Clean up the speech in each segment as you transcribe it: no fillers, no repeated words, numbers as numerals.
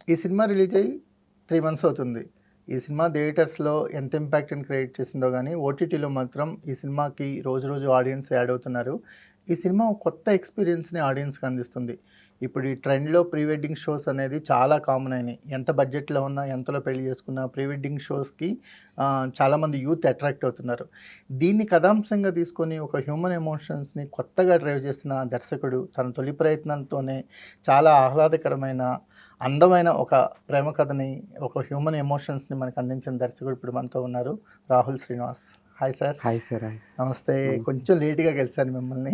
ఈ cinema release అయ్యి 3 months అవుతుంది. ఈ సినిమా థియేటర్స్‌లో ఎంత ఇంపాక్ట్‌ని క్రియేట్ చేసిందో గానీ, ఓటీటీలో మాత్రం ఈ సినిమాకి రోజు రోజు ఆడియన్స్ యాడ్ అవుతున్నారు. ఈ సినిమా ఒక కొత్త ఎక్స్‌పీరియన్స్‌ని ఆడియన్స్‌కి అందిస్తుంది. ఇప్పుడు ఈ ట్రెండ్‌లో ప్రీ వెడ్డింగ్ షోస్ అనేది చాలా కామన్ అయినాయి. ఎంత బడ్జెట్‌లో ఉన్నా, ఎంతలో పెళ్లి చేసుకున్నా ప్రీ వెడ్డింగ్ షోస్‌కి చాలామంది యూత్ అట్రాక్ట్ అవుతున్నారు. దీన్ని కథాంశంగా తీసుకొని ఒక హ్యూమన్ ఎమోషన్స్‌ని కొత్తగా డ్రైవ్ చేసిన దర్శకుడు తన తొలి ప్రయత్నంతోనే చాలా ఆహ్లాదకరమైన, అందమైన ఒక ప్రేమ కథని, ఒక హ్యూమన్ ఎమోషన్స్‌ని మనకు అందించిన దర్శకుడు ఇప్పుడు మనతో ఉన్నారు. Rahul Srinivas. Hi sir. Hi sir. Hi. నమస్తే. నమస్తే. కొంచెం లేట్‌గా కలిసాను మిమ్మల్ని.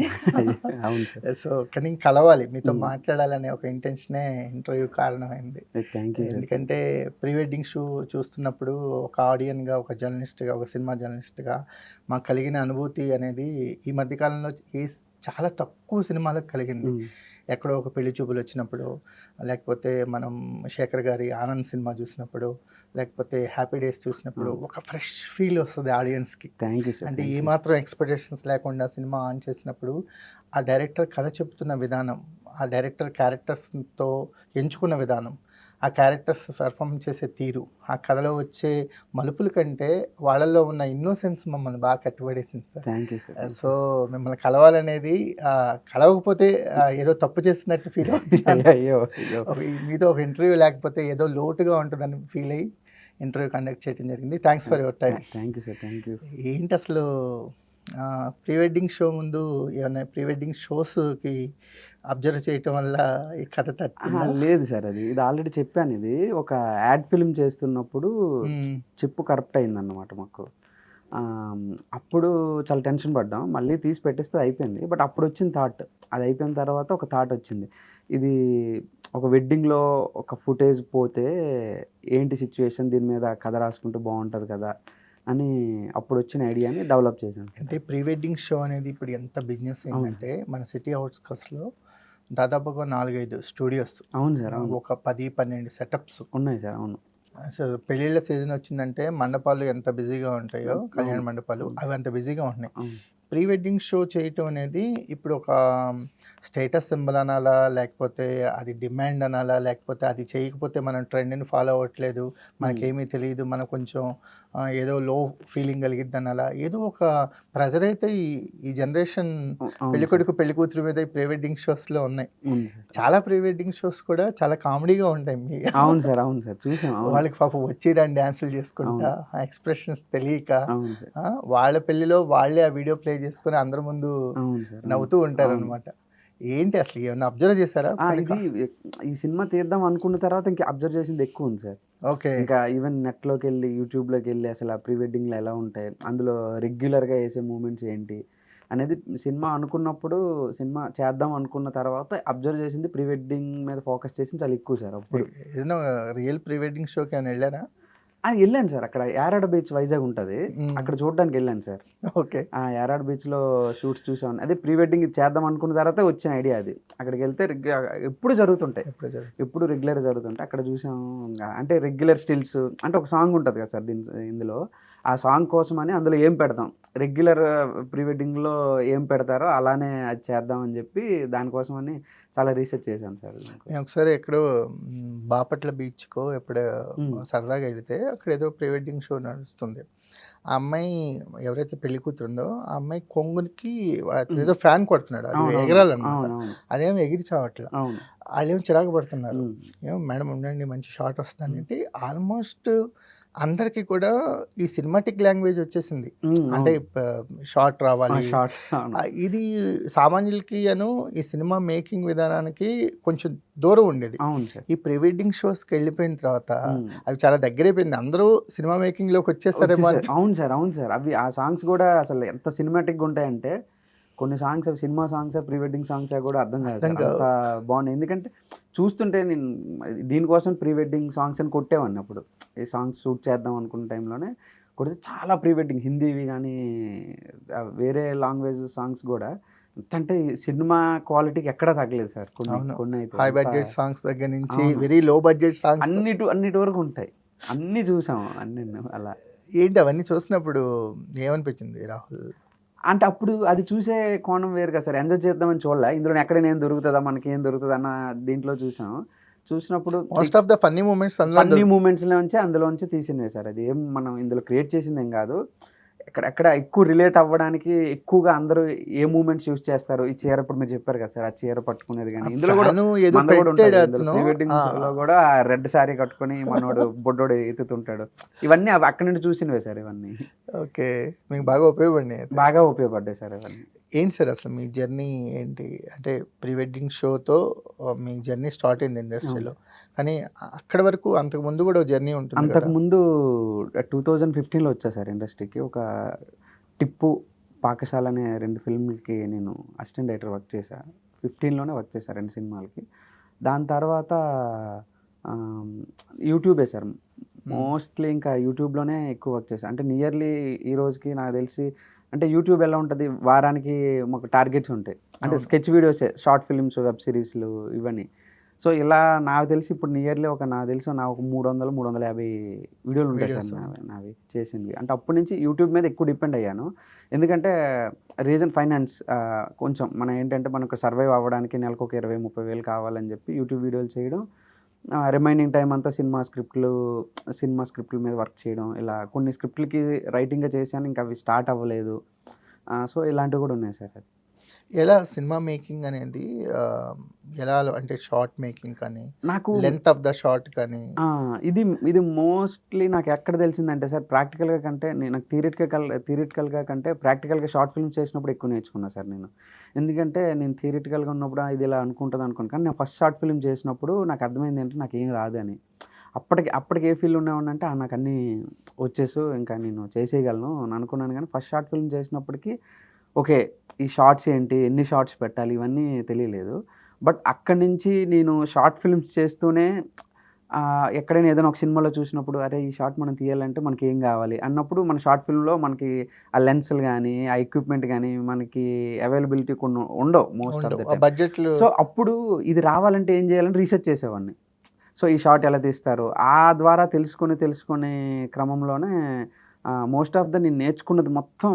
అవును సార్. సో, కానీ కలవాలి. మీతో హ్మ్. మాట్లాడాలనే ఒక ఇంటెన్షనే ఇంటర్వ్యూ కారణమైంది. Thank you sir. ఎందుకంటే ప్రీ వెడ్డింగ్ షో చూస్తున్నప్పుడు ఒక ఆడియన్‌గా, ఒక జర్నలిస్ట్‌గా, ఒక సినిమా జర్నలిస్ట్‌గా మాకు కలిగిన అనుభూతి అనేది ఈ మధ్య కాలంలో చాలా తక్కువ సినిమాలకు కలిగింది. హ్మ్. ఎక్కడో ఒక పెళ్లి చూపులొచ్చినప్పుడు, లేకపోతే మనం శేఖర్ గారి 'ఆనంద్' సినిమా చూసినప్పుడు, లేకపోతే 'హ్యాపీ డేస్' చూసినప్పుడు ఒక ఫ్రెష్ ఫీల్ వస్తది ఆడియన్స్‌కి. Thank you sir. అంటే థ్యాంక్ యూ. ఏమాత్రం ఎక్స్‌పెక్టేషన్స్ లేకుండా సినిమా ఆన్ చేసినప్పుడు, ఆ డైరెక్టర్ కథ చెప్తున్న విధానం, ఆ డైరెక్టర్ క్యారెక్టర్స్‌తో ఎంచుకున్న విధానం, ఆ క్యారెక్టర్స్ పెర్ఫార్మ్ చేసే తీరు, ఆ కథలో వచ్చే మలుపుల కంటే వాళ్ళల్లో ఉన్న ఇన్నోసెన్స్ మమ్మల్ని బాగా కట్టిపడేసింది sir. Thank you sir. So, మిమ్మల్ని కలవాలనేది కలవకపోతే ఏదో తప్పు చేస్తున్నట్టు ఫీల్ అవుతున్నాను. అయ్యో! అయ్యో! మీతో ఒక ఇంటర్వ్యూ లేకపోతే ఏదో లోటుగా ఉంటుందని ఫీల్ అయ్యి ఇంటర్వ్యూ కండక్ట్ చేయడం జరిగింది. Thanks for your time. Thank you sir. Thank you. ఏంటి అసలు ప్రీ వెడ్డింగ్ షో ముందు ఏమన్నా ప్రీ వెడ్డింగ్ షోస్‌కి అబ్జర్వ్ చేయటం వల్ల ఈ కథ తట్టిందా? లేదు సార్. ఇది ఆల్రెడీ చెప్పాను. ఇది ఒక యాడ్ ఫిల్మ్ చేస్తున్నప్పుడు హ్మ్. చిప్ కరప్ట్ అయిందన్నమాట మాకు. ఆహ్, అప్పుడు చాలా టెన్షన్ పడ్డాం. మళ్ళీ తీసి పెట్టేస్తే అయిపోయింది. బట్ అప్పుడొచ్చిన థాట్. అది అయిపోయిన తర్వాత ఒక థాట్ వచ్చింది. ఇది ఒక వెడ్డింగ్‌లో ఒక ఫుటేజ్ పోతే ఏంటి సిట్యుయేషన్, దీని మీద కథ రాసుకుంటే బావుంటది కదా! అని అప్పుడొచ్చిన ఐడియాని డెవలప్ చేశాను సార్. అంటే ప్రీ వెడ్డింగ్ షో అనేది ఇప్పుడు ఎంత బిజినెస్ అవును. అయిందంటే మన సిటీ ఔట్‌స్కట్స్‌లో దాదాపుగా 4, 5 స్టూడియోస్, అవును సార్. అవును. ఒక 10, 12 సెటప్స్. ఉన్నాయి సార్. అవును. అసలు పెళ్ళిళ్ళ సీజన్ వచ్చిందంటే మండపాలు ఎంత బిజీగా ఉంటాయో, కళ్యాణ అవును. మండపాలు అవును. అవి అంత బిజీగా ఉంటున్నాయి. అవును. ప్రీ వెడ్డింగ్ షో చేయటం అనేది ఇప్పుడు ఒక స్టేటస్ సింబల్ అనాలా? లేకపోతే అది డిమాండ్ అనాలా? లేకపోతే అది చేయకపోతే మనం ట్రెండ్‌ని ఫాలో అవ్వట్లేదు, మనకేమీ తెలీదు, మనం కొంచెం ఏదో లో ఫీలింగ్ కలిగిద్దనాలా? ఏదో ఒక ప్రెషర్ అయితే ఈ ఈ జనరేషన్ అవును సార్. పెళ్ళికొడుకు, పెళ్ళికూతురు మీద ఈ ప్రీ వెడ్డింగ్ షోస్‌లో ఉన్నాయి. ఉంది సార్. చాలా ప్రీ వెడ్డింగ్ షోస్ కూడా చాలా కామెడీగా ఉంటాయి. అవును సార్. అవును సార్. చూసాం. అవును. వాళ్ళకి పాపం వచ్చి రాని డాన్సులు చేసుకుంటా, అవును. ఆ ఎక్స్‌ప్రెషన్స్ తెలియక అవును సార్. వాళ్ళ పెళ్ళిలో వాళ్ళే ఆ వీడియో ప్లే చేసుకొని అందరి ముందు అవును సార్. అవును. నవ్వుతూ అవును. ఉంటారనమాట. ఏంటి అసలు ఏమన్నా అబ్జర్వ్ చేశారా? ఇది ఈ సినిమా తీద్దాం అనుకున్న తర్వాత ఇంకా అబ్జర్వ్ చేసింది ఎక్కువుంది సార్. ఓకే. ఇంకా ఈవెన్ నెట్‌లోకెళ్ళి, యూట్యూబ్‌లోకెళ్ళి అసలు ఆ ప్రీ వెడ్డింగ్‌లో ఎలా ఉంటాయి? అందులో రెగ్యులర్‌గా ఏసే మూవ్‌మెంట్స్ ఏంటి? అనేది సినిమా అనుకున్నప్పుడు, సినిమా చేద్దాం అనుకున్న తర్వాత అబ్జర్వ్ చేసింది ప్రీ వెడ్డింగ్ మీద ఫోకస్ చేసింది చాలా ఎక్కువ సార్ అప్పుడు. ఏదైనా రియల్ ప్రీ వెడ్డింగ్ షోకి ఏమైనా వెళ్ళారా? ఎళ్ళాను సార్. అక్కడ యారాడ బీచ్ వైజాగ్ ఉంటది. అక్కడ చూడడానికి ఎళ్ళాను సార్. ఓకే. యారాడ బీచ్‌లో షూట్స్ చూసాం. అదే ప్రీ వెడ్డింగ్ ఇది చేద్దాం అనుకున్న తర్వాతే వచ్చిన ఐడియా అది. అక్కడికెళ్తే ఎప్పుడు జరుగుతుంటాయి. ఎప్పుడు జరుగుతుంది? ఎప్పుడు రెగ్యులర్‌గా జరుగుతుంటాయి. అక్కడ చూసాం. అంటే రెగ్యులర్ స్టిల్స్ అంటే ఒక సాంగ్ ఉంటది కదా సార్ ఇందులో. ఆ సాంగ్ కోసమని అందులో ఏం పెడదాం. రెగ్యులర్ ప్రీ వెడ్డింగ్‌లో ఏం పెడతారో అలానే అది చేద్దాం అని చెప్పి దానికోసమని చాలా రీసెర్చ్ చేశాను సార్. నేను ఒకసారి ఎక్కడో బాపట్ల బీచ్‌కో ఎప్పుడో హ్మ్. సరదాగా ఎళ్తే అక్కడ ఏదో ప్రీ వెడ్డింగ్ షో నడుస్తుంది. ఆ అమ్మాయి ఎవరైతే పెళ్లి కూతురుందో ఆ అమ్మాయి కొంగుకి హ్మ్. ఏదో ఫ్యాన్ కొడుతున్నాడు. అది అవునవును. ఎగరాలన్నమాట. అవునవును. అదేమో ఎగిరి చావట్ల. అవును. ఆళ్ళేమో చిరాకు పడుతున్నారు. హ్మ్. ఏమో మేడం ఉండండి మంచి షాట్ హ్మ్. వస్తుందంటే ఆల్మోస్ట్ అందరికి కూడా ఈ సినిమాటిక్ లాంగ్వేజ్ వచ్చేసింది. హ్మ్. అంటే అవును. షాట్ ఆ! రావాలి. షార్ట్. అవును. ఇది సామాన్యులకి ఈ సినిమా మేకింగ్ విధానానికి కొంచెం దూరం ఉండేది. అవును సార్. ఈ ప్రీ వెడ్డింగ్ షోస్‌కెళ్ళిపోయిన తర్వాత హ్మ్. అవి చాలా దగ్గరైపోయింది. అందరూ సినిమా మేకింగ్‌లోకి వచ్చేసారేమో వచ్చేసారు. అనిపిస్తుంది. అవును సార్. అవును సార్. అవి ఆ సాంగ్స్ గూడా అసలు ఎంత సినిమాటిక్‌గా ఉంటాయంటే, కొన్ని సాంగ్స్ అవి సినిమా సాంగ్సా, ప్రీ వెడ్డింగ్ సాంగ్సా గూడా అర్థం కాదు అర్థం సార్. కావు. అంత బాగున్నాయి. ఎందుకంటే చూస్తుంటే నేను దీనికోసం ప్రీ వెడ్డింగ్ సాంగ్స్ అని కొట్టేవాడిని అప్పుడు. ఈ సాంగ్స్ షూట్ చేద్దాం అనుకున్న టైంలోనే కొడితే చాలా ప్రీ వెడ్డింగ్ హిందీవి గానీ, వేరే లాంగ్వేజ్ సాంగ్స్ గూడా ఎంతంటే సినిమా క్వాలిటీకి ఎక్కడా తగ్గలేదు సార్. అవును. కొన్నైతే హై అంత. బడ్జెట్ సాంగ్స్ దగ్గర నుంచి అవును. వెరీ లో బడ్జెట్ సాంగ్స్ అన్నిటి వరకు ఉంటాయి. అన్నీ చూసాం అన్నీను అలా. ఏంటి అవన్నీ చూసినప్పుడు ఏమనిపించింది రాహుల్? అంటే అప్పుడు అది చూసే కోణం వేరు కదా సార్. ఎంజాయ్ చేద్దామని చూడలే. ఇందులోనే ఎక్కడైనా ఏం దొరుకుతదా? మనకేం దొరుకుతదన్న దీంట్లో చూసాం. చూసినప్పుడు most of the funny moments funny మూమెంట్స్లోంచి అందులోంచి తీసినవి సార్. అది ఏం మనం ఇందులో క్రియేట్ చేసింది ఏం కాదు. ఎక్కడ ఎక్కువ రిలేట్ అవ్వడానికి ఎక్కువగా అందరూ ఏ మూమెంట్స్ యూజ్ చేస్తారు, ఈ చీర ఇప్పుడు మీరు చెప్పారు కదా సార్, ఆ చీర పట్టుకునేది కానీ ఇందులో కూడా ఏదో మనది కూడా పెట్టాడు ఉంటుంది. అతను. ప్రీ వెడ్డింగ్ లో కూడా రెడ్ శారీ కట్టుకొని మనోడు బొడ్డోడు ఎత్తుతుంటాడు. ఇవన్నీ అక్కడి నుండి చూసినవే సార్. ఇవన్నీ ఓకే, మీకు బాగా ఉపయోగపడినాయి. బాగా ఉపయోగపడ్డాయి సార్ ఇవన్నీ. ఏంటి సార్ అసలు మీ జర్నీ ఏంటి? అంటే ప్రీ వెడ్డింగ్ షోతో మీ జర్నీ స్టార్ట్ అయింది ఇండస్ట్రీలో, కానీ అక్కడి వరకు అంతకు ముందు కూడా జర్నీ ఉంటుంది కదా? అంతకుముందు 2015లో వచ్చా సార్ ఇండస్ట్రీకి. ఒక టిప్పు, పాకశాల అనే 2 ఫిల్మ్లకి నేను అసిస్టెంట్ డైరెక్టర్ వర్క్ చేశా. 15లోనే వర్క్ చేశా 2 సినిమాలకి. దాని తర్వాత యూట్యూబే సార్. మోస్ట్లీ ఇంకా యూట్యూబ్లోనే ఎక్కువ వర్క్ చేశాను. అంటే నియర్లీ ఈ రోజుకి నాకు తెలిసి, అంటే యూట్యూబ్ ఎలా ఉంటుంది, వారానికి మాకు టార్గెట్స్ ఉంటాయి. అంటే స్కెచ్ వీడియోసే, షార్ట్ ఫిల్మ్స్, వెబ్ సిరీస్లు ఇవన్నీ. సో ఇలా నాకు తెలిసి ఇప్పుడు నియర్లీ ఒక 300-350 వీడియోలు ఉంటాయి సార్ నావి చేసినవి. అంటే అప్పటి నుంచి యూట్యూబ్ మీద ఎక్కువ డిపెండ్ అయ్యాను. ఎందుకంటే రీజన్ ఫైనాన్స్. కొంచెం మనం ఏంటంటే మనకు సర్వైవ్ అవ్వడానికి నెలకు ఒక 20-30 వేలు కావాలని చెప్పి యూట్యూబ్ వీడియోలు చేయడం, రిమైనింగ్ టైం అంతా సినిమా స్క్రిప్ట్ల మీద వర్క్ చేయడం. ఇలా కొన్ని స్క్రిప్ట్లకి రైటింగ్గా చేశాను, ఇంకా అవి స్టార్ట్ అవ్వలేదు. సో ఇలాంటివి కూడా ఉన్నాయి సార్. అది ఎలా సినిమా మేకింగ్ అనేది ఎలా, అంటే షార్ట్ మేకింగ్ కానీ, నాకు లెంత్ ఆఫ్ ద షార్ట్ కానీ? ఇది మోస్ట్లీ నాకు ఎక్కడ తెలిసిందంటే సార్, ప్రాక్టికల్గా కంటే నాకు థియరిటికల్గా కంటే ప్రాక్టికల్గా షార్ట్ ఫిల్మ్స్ చేసినప్పుడు ఎక్కువ నేర్చుకున్నా సార్ నేను. ఎందుకంటే నేను థియరిటికల్గా ఉన్నప్పుడు ఇది ఇలా అనుకున్నాను, కానీ నేను ఫస్ట్ షార్ట్ ఫిల్మ్ చేసినప్పుడు నాకు అర్థమైంది ఏంటంటే నాకు ఏం రాదు అని. అప్పటికి ఏ ఫీల్ ఉండేవాడినంటే నాకు అన్నీ వచ్చేసు, ఇంకా నేను చేసేయగలను అని అనుకున్నాను. కానీ ఫస్ట్ షార్ట్ ఫిల్మ్ చేసినప్పటికీ ఓకే, ఈ షార్ట్స్ ఏంటి, ఎన్ని షార్ట్స్ పెట్టాలి, ఇవన్నీ తెలియలేదు. బట్ అక్కడి నుంచి నేను షార్ట్ ఫిల్మ్స్ చేస్తూనే ఎక్కడైనా ఏదైనా ఒక సినిమాలో చూసినప్పుడు, అరే ఈ షార్ట్ మనం తీయాలంటే మనకి ఏం కావాలి అన్నప్పుడు, మన షార్ట్ ఫిల్మ్లో మనకి ఆ లెన్స్లు కానీ, ఆ ఎక్విప్మెంట్ కానీ మనకి అవైలబిలిటీ కొన్ని ఉండవు మోస్ట్ ఆఫ్ ద టైం. బడ్జెట్లు. సో అప్పుడు ఇది రావాలంటే ఏం చేయాలని రీసెర్చ్ చేసేవాడిని. సో ఈ షార్ట్ ఎలా తీస్తారు, ఆ ద్వారా తెలుసుకునే క్రమంలోనే మోస్ట్ ఆఫ్ ద నేను నేర్చుకున్నది మొత్తం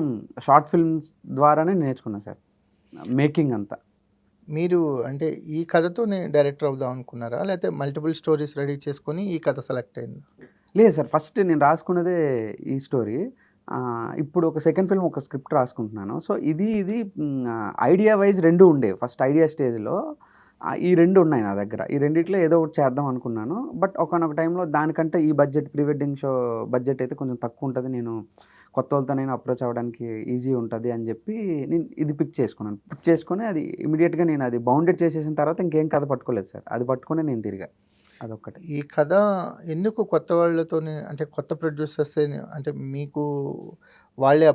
షార్ట్ ఫిల్మ్స్ ద్వారానే నేర్చుకున్నాను సార్, మేకింగ్ అంతా. మీరు అంటే ఈ కథతోనే డైరెక్టర్ అవుదాం అనుకున్నారా, లేకపోతే మల్టిపుల్ స్టోరీస్ రెడీ చేసుకొని ఈ కథ సెలెక్ట్ అయింది? లేదు సార్, ఫస్ట్ నేను రాసుకున్నదే ఈ స్టోరీ. ఇప్పుడు ఒక సెకండ్ ఫిల్మ్ ఒక స్క్రిప్ట్ రాసుకుంటున్నాను. సో ఇది ఐడియా వైజ్ 2 ఉండేవి ఫస్ట్ ఐడియా స్టేజ్లో. ఈ 2 ఉన్నాయి నా దగ్గర. ఈ రెండిట్లో ఏదో ఒకటి చేద్దాం అనుకున్నాను. బట్ ఒకానొక టైంలో దానికంటే ఈ budget, pre wedding show budget అయితే కొంచెం తక్కువ ఉంటుంది, నేను కొత్త వాళ్ళతో నేను అప్రోచ్ అవ్వడానికి ఈజీ ఉంటుంది అని చెప్పి నేను ఇది పిక్ చేసుకొని అది ఇమీడియట్గా నేను అది బౌండెడ్ చేసేసిన తర్వాత ఇంకేం కథ పట్టుకోలేదు సార్. అది పట్టుకొని నేను తిరిగా, అదొక్కటి. ఈ కథ ఎందుకు కొత్త వాళ్ళతోనే, అంటే కొత్త ప్రొడ్యూసర్స్, అంటే మీకు వాళ్ళే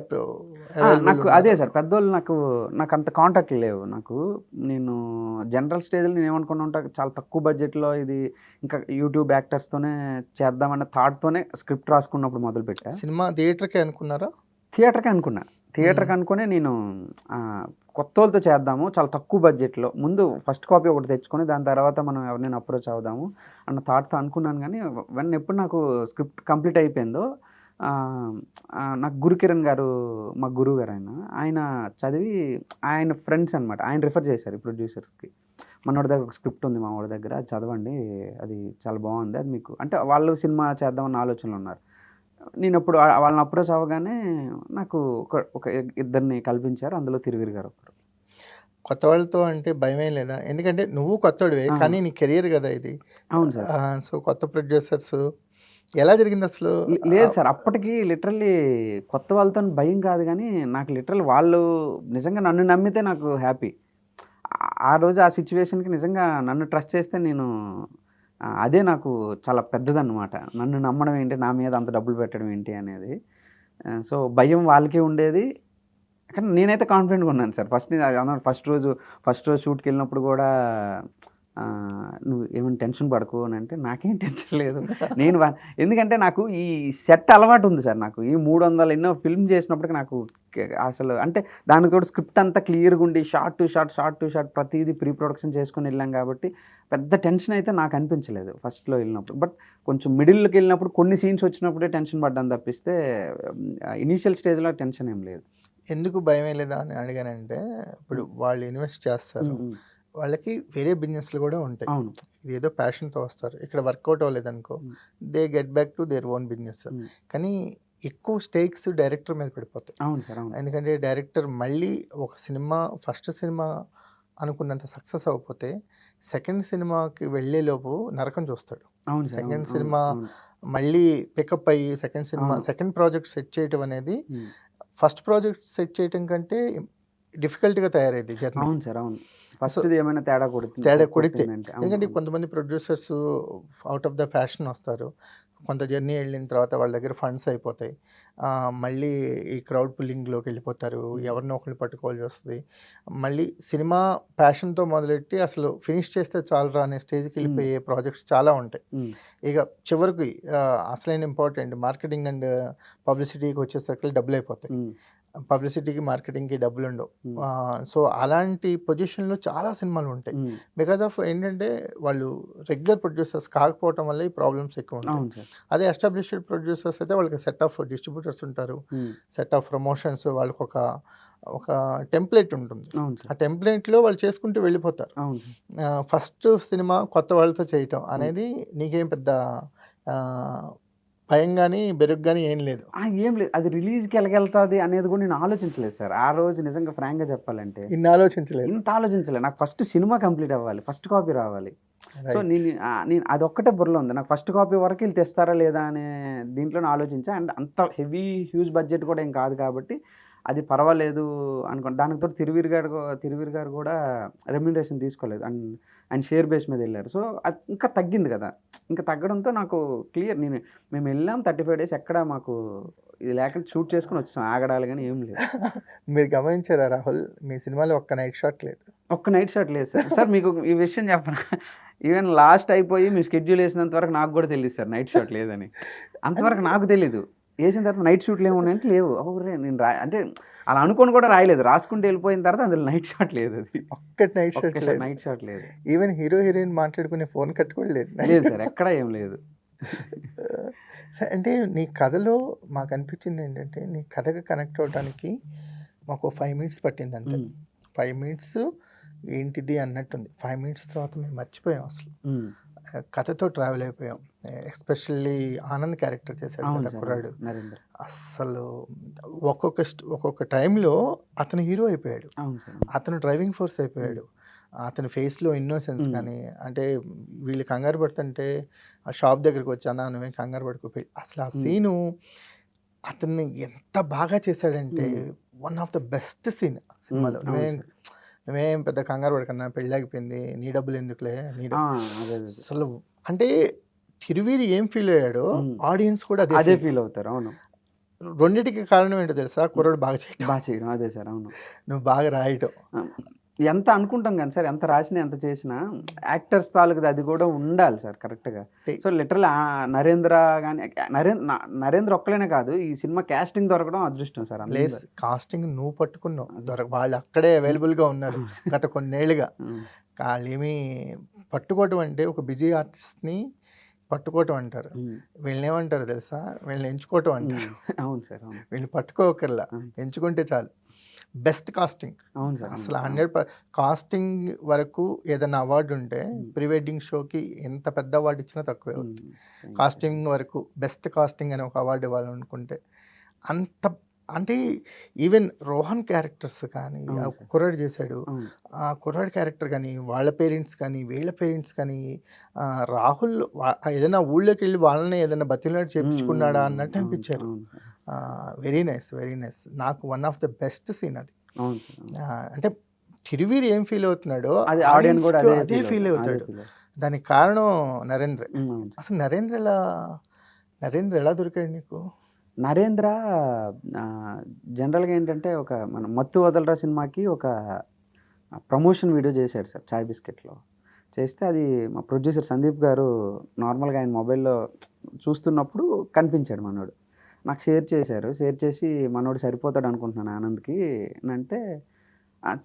నాకు అదే సార్, పెద్దోళ్ళు నాకు అంత కాంటాక్ట్ లేవు నాకు. నేను జనరల్ స్టేజ్లో నేను ఏమనుకున్నా ఉంటా, చాలా తక్కువ బడ్జెట్లో ఇది ఇంకా యూట్యూబ్ యాక్టర్స్తోనే చేద్దామన్న థాట్తోనే స్క్రిప్ట్ రాసుకున్నప్పుడు మొదలుపెట్టా. సినిమా థియేటర్కే అనుకున్నారా? థియేటర్కి అనుకునే నేను కొత్త వాళ్ళతో చేద్దాము, చాలా తక్కువ బడ్జెట్లో, ముందు ఫస్ట్ కాపీ ఒకటి తెచ్చుకొని దాని తర్వాత మనం ఎవరినైనా అప్రోచ్ అవుదాము అన్న థాట్తో అనుకున్నాను. కానీ ఎప్పుడు నాకు స్క్రిప్ట్ కంప్లీట్ అయిపోయిందో, నాకు గురుకిరణ్ గారు, మా గురువు గారు, ఆయన చదివి, ఆయన ఫ్రెండ్స్ అనమాట, ఆయన రిఫర్ చేశారు ఈ ప్రొడ్యూసర్కి. మనోడి దగ్గర ఒక స్క్రిప్ట్ ఉంది, మా వాడి దగ్గర, అది చదవండి, అది చాలా బాగుంది, అది మీకు, అంటే వాళ్ళు సినిమా చేద్దామన్న ఆలోచనలు ఉన్నారు. నేను ఇప్పుడు వాళ్ళని అప్రోచ్ అవ్వగానే నాకు ఒక ఇద్దరిని కల్పించారు, అందులో తిరువీర్ గారు ఒకరు. కొత్త వాళ్ళతో అంటే భయమే లేదా? ఎందుకంటే నువ్వు కొత్తడివే, కానీ నీ కెరియర్ కదా ఇది. అవును సార్. సో కొత్త ప్రొడ్యూసర్స్ ఎలా జరిగింది అసలు? లేదు సార్, అప్పటికి లిటరల్లీ కొత్త వాళ్ళతో భయం కాదు, కానీ నాకు లిటరల్ వాళ్ళు నిజంగా నన్ను నమ్మితే నాకు హ్యాపీ. ఆ రోజు ఆ సిచ్యువేషన్కి నిజంగా నన్ను ట్రస్ట్ చేస్తే నేను, అదే నాకు చాలా పెద్దదన్నమాట. నన్ను నమ్మడం ఏంటి, నా మీద అంత డబ్బులు పెట్టడం ఏంటి అనేది. సో భయం వాళ్ళకే ఉండేది, కానీ నేనైతే కాన్ఫిడెంట్గా ఉన్నాను సార్. ఫస్ట్ రోజు షూట్కి వెళ్ళినప్పుడు కూడా, నువ్వు ఏమైనా టెన్షన్ పడకు అని అంటే, నాకేం టెన్షన్ లేదు. ఎందుకంటే నాకు ఈ సెట్ అలవాటు ఉంది సార్. నాకు ఈ 300 ఎన్నో ఫిల్మ్ చేసినప్పటికి నాకు అసలు, అంటే దానికి తోడు స్క్రిప్ట్ అంతా క్లియర్గా ఉండి షార్ట్ టు షార్ట్ ప్రతిదీ ప్రీ ప్రొడక్షన్ చేసుకొని వెళ్ళాం కాబట్టి పెద్ద టెన్షన్ అయితే నాకు అనిపించలేదు ఫస్ట్లో వెళ్ళినప్పుడు. బట్ కొంచెం మిడిల్కి వెళ్ళినప్పుడు కొన్ని సీన్స్ వచ్చినప్పుడే టెన్షన్ పడ్డాను తప్పిస్తే, ఇనీషియల్ స్టేజ్లో టెన్షన్ ఏం లేదు. ఎందుకు భయమే లేదా అని అడిగానంటే, ఇప్పుడు వాళ్ళు ఇన్వెస్ట్ చేస్తారు, వాళ్ళకి వేరే బిజినెస్లు కూడా ఉంటాయి. అవును. ఇది ఏదో ప్యాషన్తో వస్తారు, ఇక్కడ వర్కౌట్ అవ్వలేదనుకో um, they get back to their own business. Um, కానీ ఎక్కువ స్టేక్స్ డైరెక్టర్ మీద పడిపోతాయి. అవును సార్, అవును. ఎందుకంటే డైరెక్టర్ మళ్ళీ ఒక సినిమా ఫస్ట్ సినిమా అనుకున్నంత సక్సెస్ అవ్వకపోతే సెకండ్ సినిమాకి వెళ్ళేలోపు నరకం చూస్తాడు. అవును సార్, సెకండ్ అవును, అవును, సినిమా అవును. మళ్ళీ పికప్ అయ్యి సెకండ్ సినిమా అవును. సెకండ్ ప్రాజెక్ట్ సెట్ చేయటం అనేది ఉమ్, ఫస్ట్ ప్రాజెక్ట్ సెట్ చేయటం కంటే డిఫికల్ట్గా తయారైంది జర్నీ. అవును సార్, అవును. సో ఫస్ట్ది ఏమైనా తేడా కొడుతుంది తేడా కొడితే, కొట్టిందంటే, అవును, ఎందుకంటే అవును. కొంతమంది producers out of the fashion వస్తారు, కొంత జర్నీ వెళ్ళిన తర్వాత వాళ్ళ దగ్గర ఫండ్స్ అయిపోతాయి, మళ్ళీ ఈ క్రౌడ్ పుల్లింగ్లోకి వెళ్ళిపోతారు, ఉమ్, ఎవరినో ఒకరిని పట్టుకోవాల్సి వస్తుంది, మళ్ళీ సినిమా ప్యాషన్తో మొదలెట్టి అసలు ఫినిష్ చేస్తే చాలరా అనే స్టేజ్కి ఉమ్, వెళ్ళిపోయే ప్రాజెక్ట్స్ చాలా ఉంటాయి. ఉమ్, ఇక చివరికి అసలైన ఇంపార్టెంట్ మార్కెటింగ్ అండ్ పబ్లిసిటీకి వచ్చేసరికి డబ్బులు అయిపోతాయి, ఉమ్, పబ్లిసిటీకి మార్కెటింగ్కి డబ్బులు ఉండవు. ఉమ్, సో అలాంటి పొజిషన్లో చాలా సినిమాలు ఉంటాయి. ఉమ్, బికాజ్ ఆఫ్ ఏంటంటే వాళ్ళు రెగ్యులర్ ప్రొడ్యూసర్స్ కాకపోవటం వల్ల ఈ ప్రాబ్లమ్స్ ఎక్కువ ఉంటాయి. అవును సార్. అదే ఎస్టాబ్లిష్డ్ ప్రొడ్యూసర్స్ అయితే వాళ్ళకి సెట్ ఆఫ్ డిస్ట్రిబ్యూటర్స్ ఉంటారు, ఉమ్, సెట్ ఆఫ్ ప్రమోషన్స్, వాళ్ళకి ఒక టెంప్లెట్ ఉంటుంది. అవును ఆ సార్, టెంప్లెట్లో వాళ్ళు చేసుకుంటూ వెళ్ళిపోతారు. అవును సార్. ఫస్ట్ సినిమా కొత్త వాళ్ళతో చేయటం ఉమ్. అనేది నీకేం పెద్ద ఆ, భయం కానీ బెరుగు కానీ ఏం లేదు. ఏం లేదు, అది రిలీజ్కి ఎలాగెళ్తుంది అనేది కూడా నేను ఆలోచించలేదు సార్. ఆ రోజు నిజంగా ఫ్రాంక్గా చెప్పాలంటే ఇన్ని ఆలోచించలేదు. ఇంత ఆలోచించలేదు. నాకు ఫస్ట్ సినిమా కంప్లీట్ అవ్వాలి, ఫస్ట్ కాపీ రావాలి. So Right. నేను అదొక్కటే బుర్రలో ఉంది. నాకు ఫస్ట్ కాపీ వరకు వీళ్ళు తెస్తారా లేదా అనే దీంట్లోనే ఆలోచించా. అండ్ అంత హెవీ హ్యూజ్ బడ్జెట్ కూడా ఏం కాదు కాబట్టి అది పర్వాలేదు అనుకోండి. దానికి తోడు తిరువీర్ గారు కూడా రెమ్యునరేషన్ తీసుకోలేదు, అండ్ అండ్ షేర్ బేస్ మీద వెళ్ళారు. సో అది ఇంకా తగ్గింది కదా. ఇంకా తగ్గడంతో నాకు క్లియర్, మేము వెళ్ళాం 35 days ఎక్కడ మాకు ఇది లేకుండా షూట్ చేసుకుని వచ్చాం, ఆగడాలు కానీ ఏం లేదు. మీరు గమనించారా రాహుల్, మీ సినిమాలో ఒక్క నైట్ షాట్ లేదు. ఒక్క నైట్ షాట్ లేదు సార్. సార్ మీకు ఈ విషయం చెప్పనా, ఈవెన్ లాస్ట్ అయిపోయి మేము షెడ్యూల్ వేసినంత వరకు నాకు కూడా తెలియదు సార్ నైట్ షాట్ లేదని. అంతవరకు నాకు తెలీదు. వేసిన తర్వాత నైట్ షూట్లు ఏమున్నాయంటే లేవు. అవురే నేను అంటే అలా అనుకొని కూడా రాయలేదు, రాసుకుంటూ వెళ్ళిపోయిన తర్వాత అందులో నైట్ షాట్ లేదు. అది ఒక్కటి నైట్ షాట్ లేదు. నైట్ షాట్ లేదు. ఈవెన్ హీరో హీరోయిన్ మాట్లాడుకునే ఫోన్ కట్ కూడా లేదు. లేదు సార్, ఎక్కడ ఏం లేదు. అంటే నీ కథలో మాకు అనిపించింది ఏంటంటే, నీ కథకు కనెక్ట్ అవ్వడానికి మాకు 5 minutes పట్టింది అంతే. 5 minutes ఏంటిది అన్నట్టుంది. 5 minutes తర్వాత మేము మర్చిపోయాం అసలు, కథతో ట్రావెల్ అయిపోయాం. ఎస్పెషల్లీ ఆనంద్ క్యారెక్టర్ చేశాడు అవును కదా సార్, కుర్రాడు, నరేంద్ర. అసలు ఒక్కొక్క టైంలో అతను హీరో అయిపోయాడు, అవును సార్. అతను డ్రైవింగ్ ఫోర్స్ అయిపోయాడు. అతని ఫేస్లో ఇన్నోసెన్స్ కానీ, అంటే వీళ్ళు కంగారు పడుతుంటే ఆ షాప్ దగ్గరికి వచ్చి అన్న నువ్వేం కంగారు పడుకోపోయి, అసలు ఆ సీను అతన్ని ఎంత బాగా చేశాడంటే one of the best scene సినిమాలో. నువ్వేం పెద్ద కంగారు పడకన్నా, పెళ్ళాగిపోయింది, నీ డబ్బులు ఎందుకులే, అసలు అంటే తిరువీరి ఏం ఫీల్ అయ్యాడో ఆడియన్స్ కూడా అదే ఫీల్ అవుతారు. అవును. రెండింటికి కారణం ఏంటో తెలుసా, కుర్రాడు బాగా చేయడం అదే సార్. అవును. నువ్వు బాగా రాయటం. ఎంత అనుకుంటాం కానీ సార్, ఎంత రాసినా ఎంత చేసినా యాక్టర్స్ తాలూకుది అది కూడా ఉండాలి సార్ కరెక్ట్గా. సో లిటరల్ నరేంద్ర కానీ నరేంద్ర ఒక్కలేనే కాదు, ఈ సినిమా కాస్టింగ్ దొరకడం అదృష్టం సార్. లేదు, కాస్టింగ్ నువ్వు పట్టుకున్నావు, వాళ్ళు అక్కడే అవైలబుల్గా ఉన్నారు గత కొన్నేళ్ళుగా. వాళ్ళేమి పట్టుకోవటం అంటే ఒక బిజీ ఆర్టిస్ట్ని పట్టుకోవటం అంటారు, వీళ్ళని ఏమంటారు తెలుసా, వీళ్ళని ఎంచుకోవటం అంటారు. అవును సార్, అవును. వీళ్ళు పట్టుకోకర్లా, ఎంచుకుంటే చాలు. Best casting. అవును సార్. అసలు 100 కాస్టింగ్ వరకు ఏదైనా అవార్డు ఉంటే ప్రీ వెడ్డింగ్ షోకి ఎంత పెద్ద అవార్డు ఇచ్చినా తక్కువే అవుతుంది. కాస్టింగ్ వరకు బెస్ట్ కాస్టింగ్ అని ఒక అవార్డు ఇవ్వాలనుకుంటే అంత, అంటే ఈవెన్ రోహన్ క్యారెక్టర్స్ కానీ ఆ కుర్రాడు చేశాడు, ఆ కుర్రాడు క్యారెక్టర్ కానీ, వాళ్ళ పేరెంట్స్ కానీ వీళ్ళ పేరెంట్స్ కానీ, రాహుల్ ఏదైనా ఊళ్ళోకి వెళ్ళి వాళ్ళని ఏదైనా బతిలాడు చేయించుకున్నాడా అన్నట్టు అనిపించారు. Very nice, very nice. నాకు one of the best scene అది. అంటే తిరువీరి ఏం ఫీల్ అవుతున్నాడో ఆడియన్స్ కూడా అదే ఫీల్ అవుతాడు. దానికి కారణం నరేంద్ర. అసలు నరేంద్ర ఎలా దొరికాడు నీకు? నరేంద్ర జనరల్గా ఏంటంటే, ఒక మన మత్తు వదలరా సినిమాకి ఒక ప్రమోషన్ వీడియో చేశాడు సార్ చాయ్ బిస్కెట్లో. చేస్తే అది మా ప్రొడ్యూసర్ సందీప్ గారు నార్మల్గా ఆయన మొబైల్లో చూస్తున్నప్పుడు కనిపించాడు మనోడు. నాకు షేర్ చేశారు. షేర్ చేసి మనోడు సరిపోతాడు అనుకుంటున్నాను ఆనంద్కి అంటే,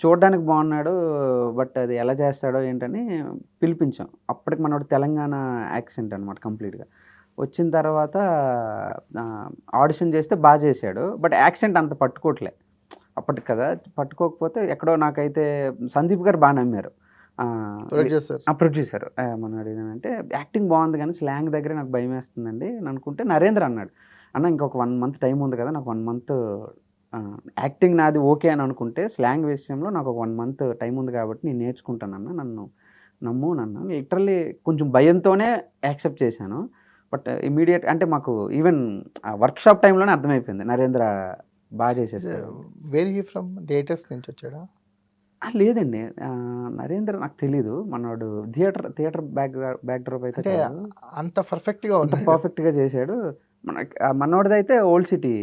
చూడడానికి బాగున్నాడు బట్ అది ఎలా చేస్తాడో ఏంటని పిలిపించాం. అప్పటికి మనోడు తెలంగాణ యాక్సెంట్ అనమాట కంప్లీట్గా. వచ్చిన తర్వాత ఆడిషన్ చేస్తే బాగా చేశాడు, బట్ యాక్సెంట్ అంత పట్టుకోవట్లే అప్పటికి కదా. పట్టుకోకపోతే ఎక్కడో నాకైతే సందీప్ గారు బాగా నమ్మారు. ప్రొడ్యూసర్. ప్రొడ్యూసర్ ఏమన్నాడు ఏంటంటే యాక్టింగ్ బాగుంది కానీ స్లాంగ్ దగ్గర నాకు భయం వేస్తుందండి అని అనుకుంటే నరేంద్ర అన్నాడు, అన్న ఇంకొక 1 month టైం ఉంది కదా, నాకు 1 month యాక్టింగ్ నాది ఓకే అని అనుకుంటే స్లాంగ్ విషయంలో నాకు ఒక 1 month టైం ఉంది కాబట్టి నేను నేర్చుకుంటానన్న, నన్ను నన్ను లిటరల్లీ కొంచెం భయంతోనే యాక్సెప్ట్ చేశాను. బట్ ఇమీడియట్ అంటే మాకు ఈవెన్ వర్క్షాప్ టైంలోనే అర్థమైపోయింది నరేంద్ర బాగా చేసేసాడు. Where he from? థియేటర్స్ నుంచి వచ్చాడా? లేదండి, నరేంద్ర నాకు తెలీదు. మనోడు థియేటర్ బ్యాక్డ్రాప్ అయితే అంటే కాదు. అంత పర్ఫెక్ట్గా అంత ఉంది. పర్ఫెక్ట్గా చేశాడు. మనోడిదైతే ఓల్డ్ సిటీ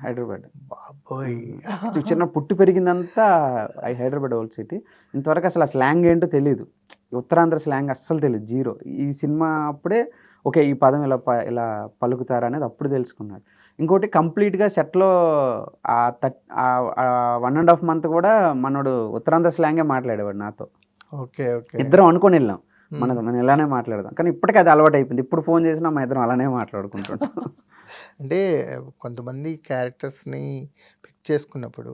హైదరాబాద్. బాబోయ్. చిన్న పుట్టి పెరిగిందంతా హైదరాబాద్ ఓల్డ్ సిటీ. ఇంతవరకు అసలు ఆ స్లాంగ్ ఏంటో తెలియదు, ఉత్తరాంధ్ర స్లాంగ్ అస్సలు తెలియదు, జీరో. ఈ సినిమా అప్పుడే ఓకే ఈ పదం ఇలా పలుకుతారా అనేది అప్పుడు తెలుసుకున్నాడు. ఇంకోటి కంప్లీట్గా సెట్లో 1.5 month కూడా మనోడు ఉత్తరాంధ్ర స్లాంగే మాట్లాడేవాడు నాతో. Okay okay. ఇద్దరం అనుకొని వెళ్ళాం మనం ఇలానే మాట్లాడదాం, కానీ ఇప్పటికీ అది అలవాటు అయిపోయింది. ఇప్పుడు ఫోన్ చేసినా మా ఇద్దరం అలానే మాట్లాడుకుంటుంటాం. అంటే కొంతమంది క్యారెక్టర్స్ని పిక్ చేసుకున్నప్పుడు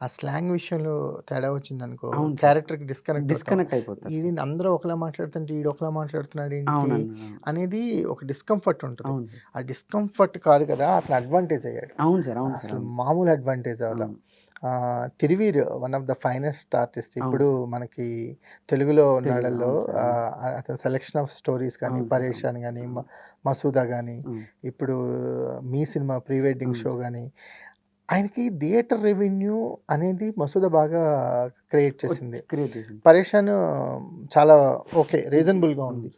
ఆ స్లాంగ్ విషయంలో తేడా వచ్చిందనుకో, అవును. క్యారెక్టర్కి డిస్కనెక్ట్ అయిపోతారు. ఇది అందరూ ఒకలా మాట్లాడుతుంటే ఈడు ఒకలా మాట్లాడుతున్నాడు ఏంటి అవునండి, అనేది ఒక డిస్కంఫర్ట్ ఉంటుంది. అవును, ఆ డిస్కంఫర్ట్ కాదు కదా అతను అడ్వాంటేజ్ అయ్యాడు. అవును సార్, అవును అసలు సార్, మామూలు అడ్వాంటేజ్ అవ్వదు. Thiruveer one of the finest artist. ఇప్పుడు మనకి తెలుగులో ఉన్నాడల్లో అతని సెలెక్షన్ ఆఫ్ స్టోరీస్ కానీ, పరేషాన్ కానీ, మసూదా కానీ, ఇప్పుడు మీ సినిమా ప్రీ వెడ్డింగ్ షో కానీ, ఆయనకి థియేటర్ రెవెన్యూ అనేది మసూదా బాగా క్రియేట్ చేసింది. పరేషాన్ చాలా ఓకే రీజనబుల్గా ఉంది.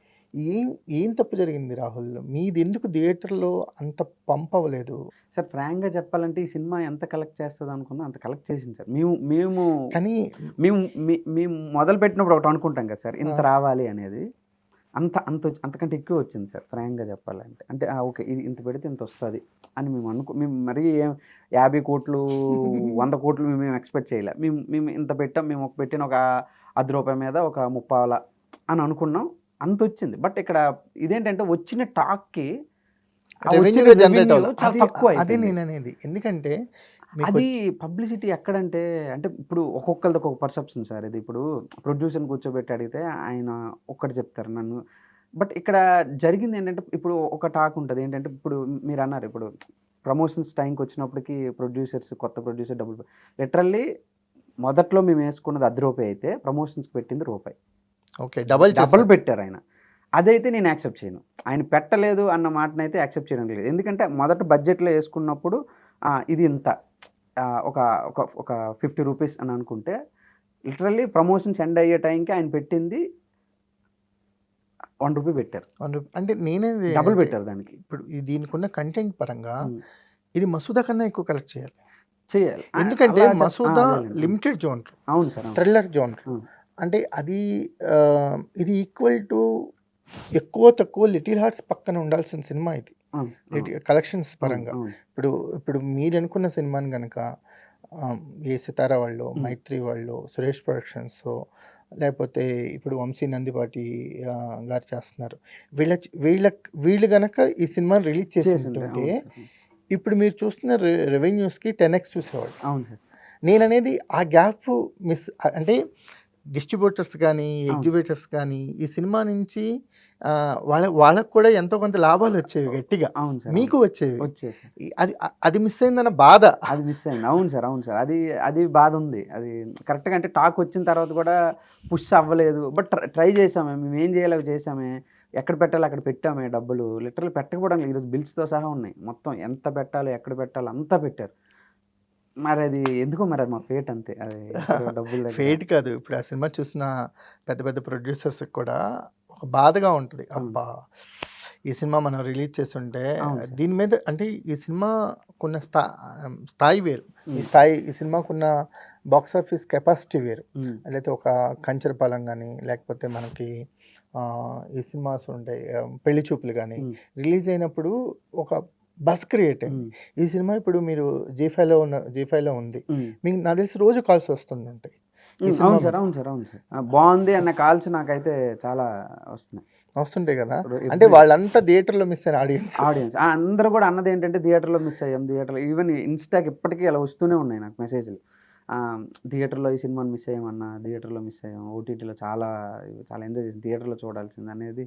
ఏం తప్పు జరిగింది రాహుల్? మీది ఎందుకు థియేటర్లో అంత పంప్ అవ్వలేదు? సార్ ఫ్రాంక్గా చెప్పాలంటే ఈ సినిమా ఎంత కలెక్ట్ చేస్తుంది అనుకున్నా అంత కలెక్ట్ చేసింది సార్. మేము కానీ మేము మొదలు పెట్టినప్పుడు ఒకటి అనుకుంటాం కదా సార్, ఇంత రావాలి అనేది, అంతకంటే ఎక్కువ వచ్చింది సార్ ఫ్రాంక్గా చెప్పాలంటే. అంటే ఓకే ఇది ఇంత పెడితే ఇంత వస్తుంది అని మేము మరీ 50 కోట్లు 100 కోట్లు మేము ఎక్స్పెక్ట్ చేయలే. మేము ఇంత పెట్టాం, మేము పెట్టిన ఒక ₹10 మీద ఒక 30 అని అనుకున్నాం, అంత వచ్చింది. బట్ ఇక్కడ ఇదేంటంటే వచ్చిన టాక్కి చాలా తక్కువ. అదే నేను అనేది. ఎందుకంటే అది పబ్లిసిటీ ఎక్కడంటే, అంటే ఇప్పుడు ఒక్కొక్కరిది ఒక్కొక్క పర్సెప్షన్ సార్. ఇది ఇప్పుడు ప్రొడ్యూసర్ని కూర్చోబెట్టి అడిగితే ఆయన ఒక్కటి చెప్తారు నన్ను. బట్ ఇక్కడ జరిగింది ఏంటంటే, ఇప్పుడు ఒక టాక్ ఉంటుంది ఏంటంటే, ఇప్పుడు మీరు అన్నారు ఇప్పుడు ప్రమోషన్స్ టైంకి వచ్చినప్పటికి కొత్త ప్రొడ్యూసర్ డబ్బులు లిటరల్లీ మొదట్లో మేము వేసుకున్నది ₹10 అయితే ప్రమోషన్స్కి పెట్టింది ₹1. ఓకే, డబల్ పెట్టారు ఆయన. అదైతే నేను యాక్సెప్ట్ చేయను. ఆయన పెట్టలేదు అన్న మాటనైతే యాక్సెప్ట్ చేయడం లేదు. ఎందుకంటే మొదట బడ్జెట్లో వేసుకున్నప్పుడు ఇది ఇంత ఒక ₹50 అని అనుకుంటే, లిటరల్లీ ప్రమోషన్స్ ఎండ్ అయ్యే టైంకి ఆయన పెట్టింది ₹1 పెట్టారు. అంటే నేనే డబుల్ పెట్టారు దానికి. ఇప్పుడు దీనికి ఉన్న కంటెంట్ పరంగా ఇది మసూదా కన్నా ఎక్కువ కలెక్ట్ చేయాలి. ఎందుకంటే మసూదా లిమిటెడ్ జోనర్. అవును సార్, థ్రిల్లర్ జోనర్. అంటే అది ఇది ఈక్వల్ టు ఎక్కువ తక్కువ లిటిల్ హార్ట్స్ పక్కన ఉండాల్సిన సినిమా ఇది కలెక్షన్స్ పరంగా. ఇప్పుడు మీరు అనుకున్న సినిమాని కనుక ఏ సితారా వాళ్ళు, మైత్రి వాళ్ళు, సురేష్ ప్రొడక్షన్స్, లేకపోతే ఇప్పుడు వంశీ నందిపాటి గారు చేస్తున్నారు, వీళ్ళు కనుక ఈ సినిమాని రిలీజ్ చేస్తుంటే ఇప్పుడు మీరు చూస్తున్న రెవెన్యూస్కి 10x చూసేవాళ్ళు. అవును సార్. నేను అనేది ఆ గ్యాప్ మిస్. అంటే డిస్ట్రిబ్యూటర్స్ కానీ, ఎగ్జిబిటర్స్ కానీ ఈ సినిమా నుంచి వాళ్ళకు కూడా ఎంతో కొంత లాభాలు వచ్చేవి గట్టిగా. అవును సార్, మీకు వచ్చేవి. అది మిస్ అయిందన్న బాధ. అది మిస్ అయింది. అవును సార్, అవును సార్, అది బాధ ఉంది. అది కరెక్ట్గా అంటే టాక్ వచ్చిన తర్వాత కూడా పుష్ అవ్వలేదు. బట్ ట్రై చేసామే, మేము ఏం చేయాలో చేసామే, ఎక్కడ పెట్టాలో అక్కడ పెట్టామే డబ్బులు. లిటరల్ పెట్టకపోవడం ఈరోజు బిల్స్తో సహా ఉన్నాయి. మొత్తం ఎంత పెట్టాలో ఎక్కడ పెట్టాలో అంతా పెట్టారు. మరి అది ఎందుకో మరి అది మా ఫేట్ అంతే. అది డబ్బులు ఫేట్ కాదు. ఇప్పుడు ఆ సినిమా చూసిన పెద్ద పెద్ద ప్రొడ్యూసర్స్కి కూడా ఒక బాధగా ఉంటుంది. అబ్బా ఈ సినిమా మనం రిలీజ్ చేస్తుంటే దీని మీద, అంటే ఈ సినిమాకున్న స్థాయి వేరు, ఈ సినిమాకున్న బాక్స్ ఆఫీస్ కెపాసిటీ వేరు. లేకపోతే ఒక కంచరపాలెం కానీ, లేకపోతే మనకి ఈ సినిమాస్ ఉంటాయి పెళ్లి చూపులు కానీ, రిలీజ్ అయినప్పుడు ఒక బస్ క్రియేట్ అయింది. ఈ సినిమా ఇప్పుడు మీరు G5లో ఉంది, మీకు నాకు తెలిసి రోజు కాల్స్ వస్తుంటాయి. అవును సార్, అవును సార్, అవును సార్, బాగుంది అన్న కాల్స్ నాకైతే చాలా వస్తుంటాయి కదా. అంటే వాళ్ళంతా థియేటర్లో మిస్ అయిన ఆడియన్స్ అందరూ కూడా అన్నది ఏంటంటే థియేటర్లో మిస్ అయ్యాం, థియేటర్లో. ఈవెన్ ఇన్స్టాకి ఇప్పటికీ అలా వస్తూనే ఉన్నాయి నాకు మెసేజ్లు. థియేటర్లో ఈ సినిమాని మిస్ అయ్యామన్నా, థియేటర్లో మిస్ అయ్యాం, ఓటీటీలో చాలా చాలా ఎంజాయ్ చేసి థియేటర్లో చూడాల్సింది అనేది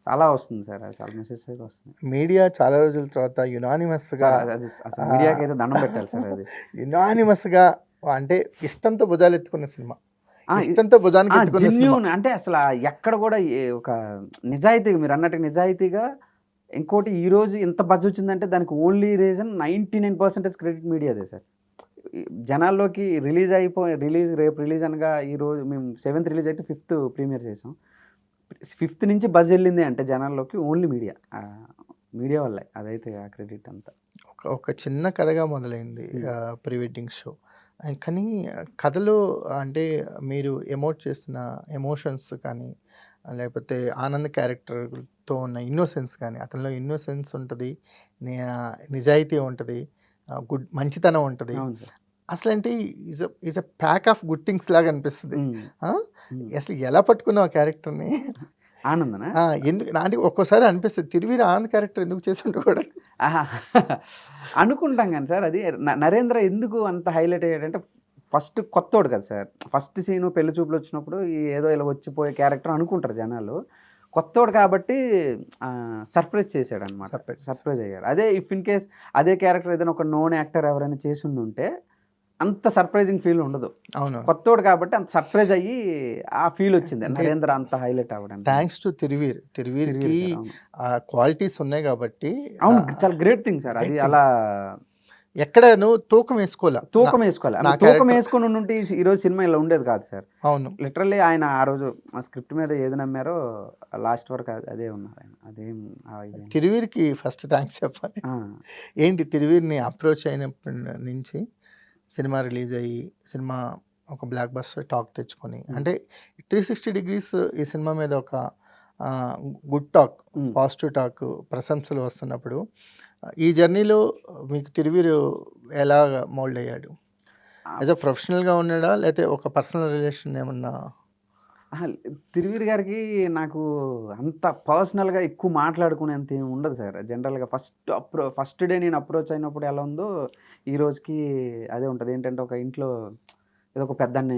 చాలా వస్తుంది సార్. అది చాలా మెసేజ్ అయితే వస్తుంది. మీడియా చాలా రోజుల తర్వాత యునానిమస్గా సార్ అది అసలు మీడియాకి అయితే దండం పెట్టాలి సార్ అది. యునానిమస్గా అంటే ఇష్టంతో భుజాలు ఎత్తుకున్న సినిమా, ఇష్టంతో భుజానికి ఎత్తుకున్న సినిమా. జెన్యూన్ అంటే అసలు ఎక్కడ కూడా ఒక నిజాయితీగా మీరు అన్నట్టు నిజాయితీగా. ఇంకోటి ఈరోజు ఇంత బజ్ వచ్చిందంటే దానికి ఓన్లీ రీజన్ 99% క్రెడిట్ మీడియాదే సార్. జనాల్లోకి రేపు రిలీజ్ అనగా ఈరోజు మేము 7th రిలీజ్ అయితే 5th ప్రీమియర్ చేసాం. 5th నుంచి బజ్ వెళ్ళింది అంటే జనాల్లోకి ఓన్లీ మీడియా వల్లే. అదైతే ఆ క్రెడిట్ అంతా. ఒక చిన్న కథగా మొదలైంది ప్రీ వెడ్డింగ్ షో. కానీ కథలో అంటే మీరు ఎమోట్ చేసిన ఎమోషన్స్ కానీ, లేకపోతే ఆనంద్ క్యారెక్టర్తో ఉన్న ఇన్నోసెన్స్ కానీ, అతనిలో ఇన్నోసెన్స్ ఉంటుంది, నిజాయితీ ఉంటుంది, మంచితనం ఉంటుంది. అవును సార్. అసలు అంటే is a pack of good things లాగా అనిపిస్తుంది. అసలు ఎలా పట్టుకున్నావు ఆ క్యారెక్టర్ని? ఆనందనా? ఎందుకు అంటే ఒక్కోసారి అనిపిస్తుంది తిరువీర ఆనంద్ క్యారెక్టర్ ఎందుకు చేస్తుంటే కూడా అనుకుంటాం కానీ సార్. అది నరేంద్ర ఎందుకు అంత హైలైట్ అయ్యాడంటే ఫస్ట్ కొత్తోడు కదా సార్. ఫస్ట్ సీను పెళ్లి చూపులు వచ్చినప్పుడు ఏదో ఇలా వచ్చిపోయే క్యారెక్టర్ అనుకుంటారు జనాలు. కొత్తోడు కాబట్టి సర్ప్రైజ్ చేశాడు అనమాట. సర్ప్రైజ్ అయ్యాడు. అదే ఇఫ్ ఇన్ కేస్ అదే క్యారెక్టర్ ఏదైనా ఒక నోన్ యాక్టర్ ఎవరైనా చేసి ఉంటే అంత సర్ప్రైజింగ్ ఫీల్ ఉండదు. అవును, కొత్తోడు కాబట్టి అంత సర్ప్రైజ్ అయ్యి ఆ ఫీల్ వచ్చింది నరేంద్ర అంత హైలైట్ అవ్వడానికి. థ్యాంక్స్ టు తిరువీర్కి ఆ క్వాలిటీస్ ఉన్నాయి కాబట్టి. అవును, చాలా గ్రేట్ థింగ్ సార్ అది. అలా ఎక్కడ నువ్వు తూకం వేసుకోవాలి. తూకం వేసుకొని ఉంటే ఈరోజు సినిమా ఇలా ఉండేది కాదు సార్. అవును, లిటరల్లీ ఆయన ఆ రోజు ఆ స్క్రిప్ట్ మీద ఏది నమ్మారో లాస్ట్ వరకు అదే ఉన్నారు ఆయన. అదేం తిరువీర్కి ఫస్ట్ థ్యాంక్స్ చెప్పాలి. ఏంటి తిరువీర్ని అప్రోచ్ అయినప్పటి నుంచి సినిమా రిలీజ్ అయ్యి సినిమా ఒక బ్లాక్ బస్టర్ టాక్ తెచ్చుకొని, అంటే 360 degrees ఈ సినిమా మీద ఒక గుడ్ టాక్, పాజిటివ్ టాక్, ప్రశంసలు వస్తున్నప్పుడు ఈ జర్నీలో మీకు తిరువీరు ఎలా మోల్డ్ అయ్యాడు? యాజ్ అ ప్రొఫెషనల్గా ఉన్నాడా లేకపోతే ఒక పర్సనల్ రిలేషన్ ఏమన్నా? తిరువీర్ గారికి నాకు అంత పర్సనల్గా ఎక్కువ మాట్లాడుకునేంత ఏమి ఉండదు సార్. జనరల్గా ఫస్ట్ డే నేను అప్రోచ్ అయినప్పుడు ఎలా ఉందో ఈ రోజుకి అదే ఉంటుంది. ఏంటంటే ఒక ఇంట్లో ఏదో ఒక పెద్దని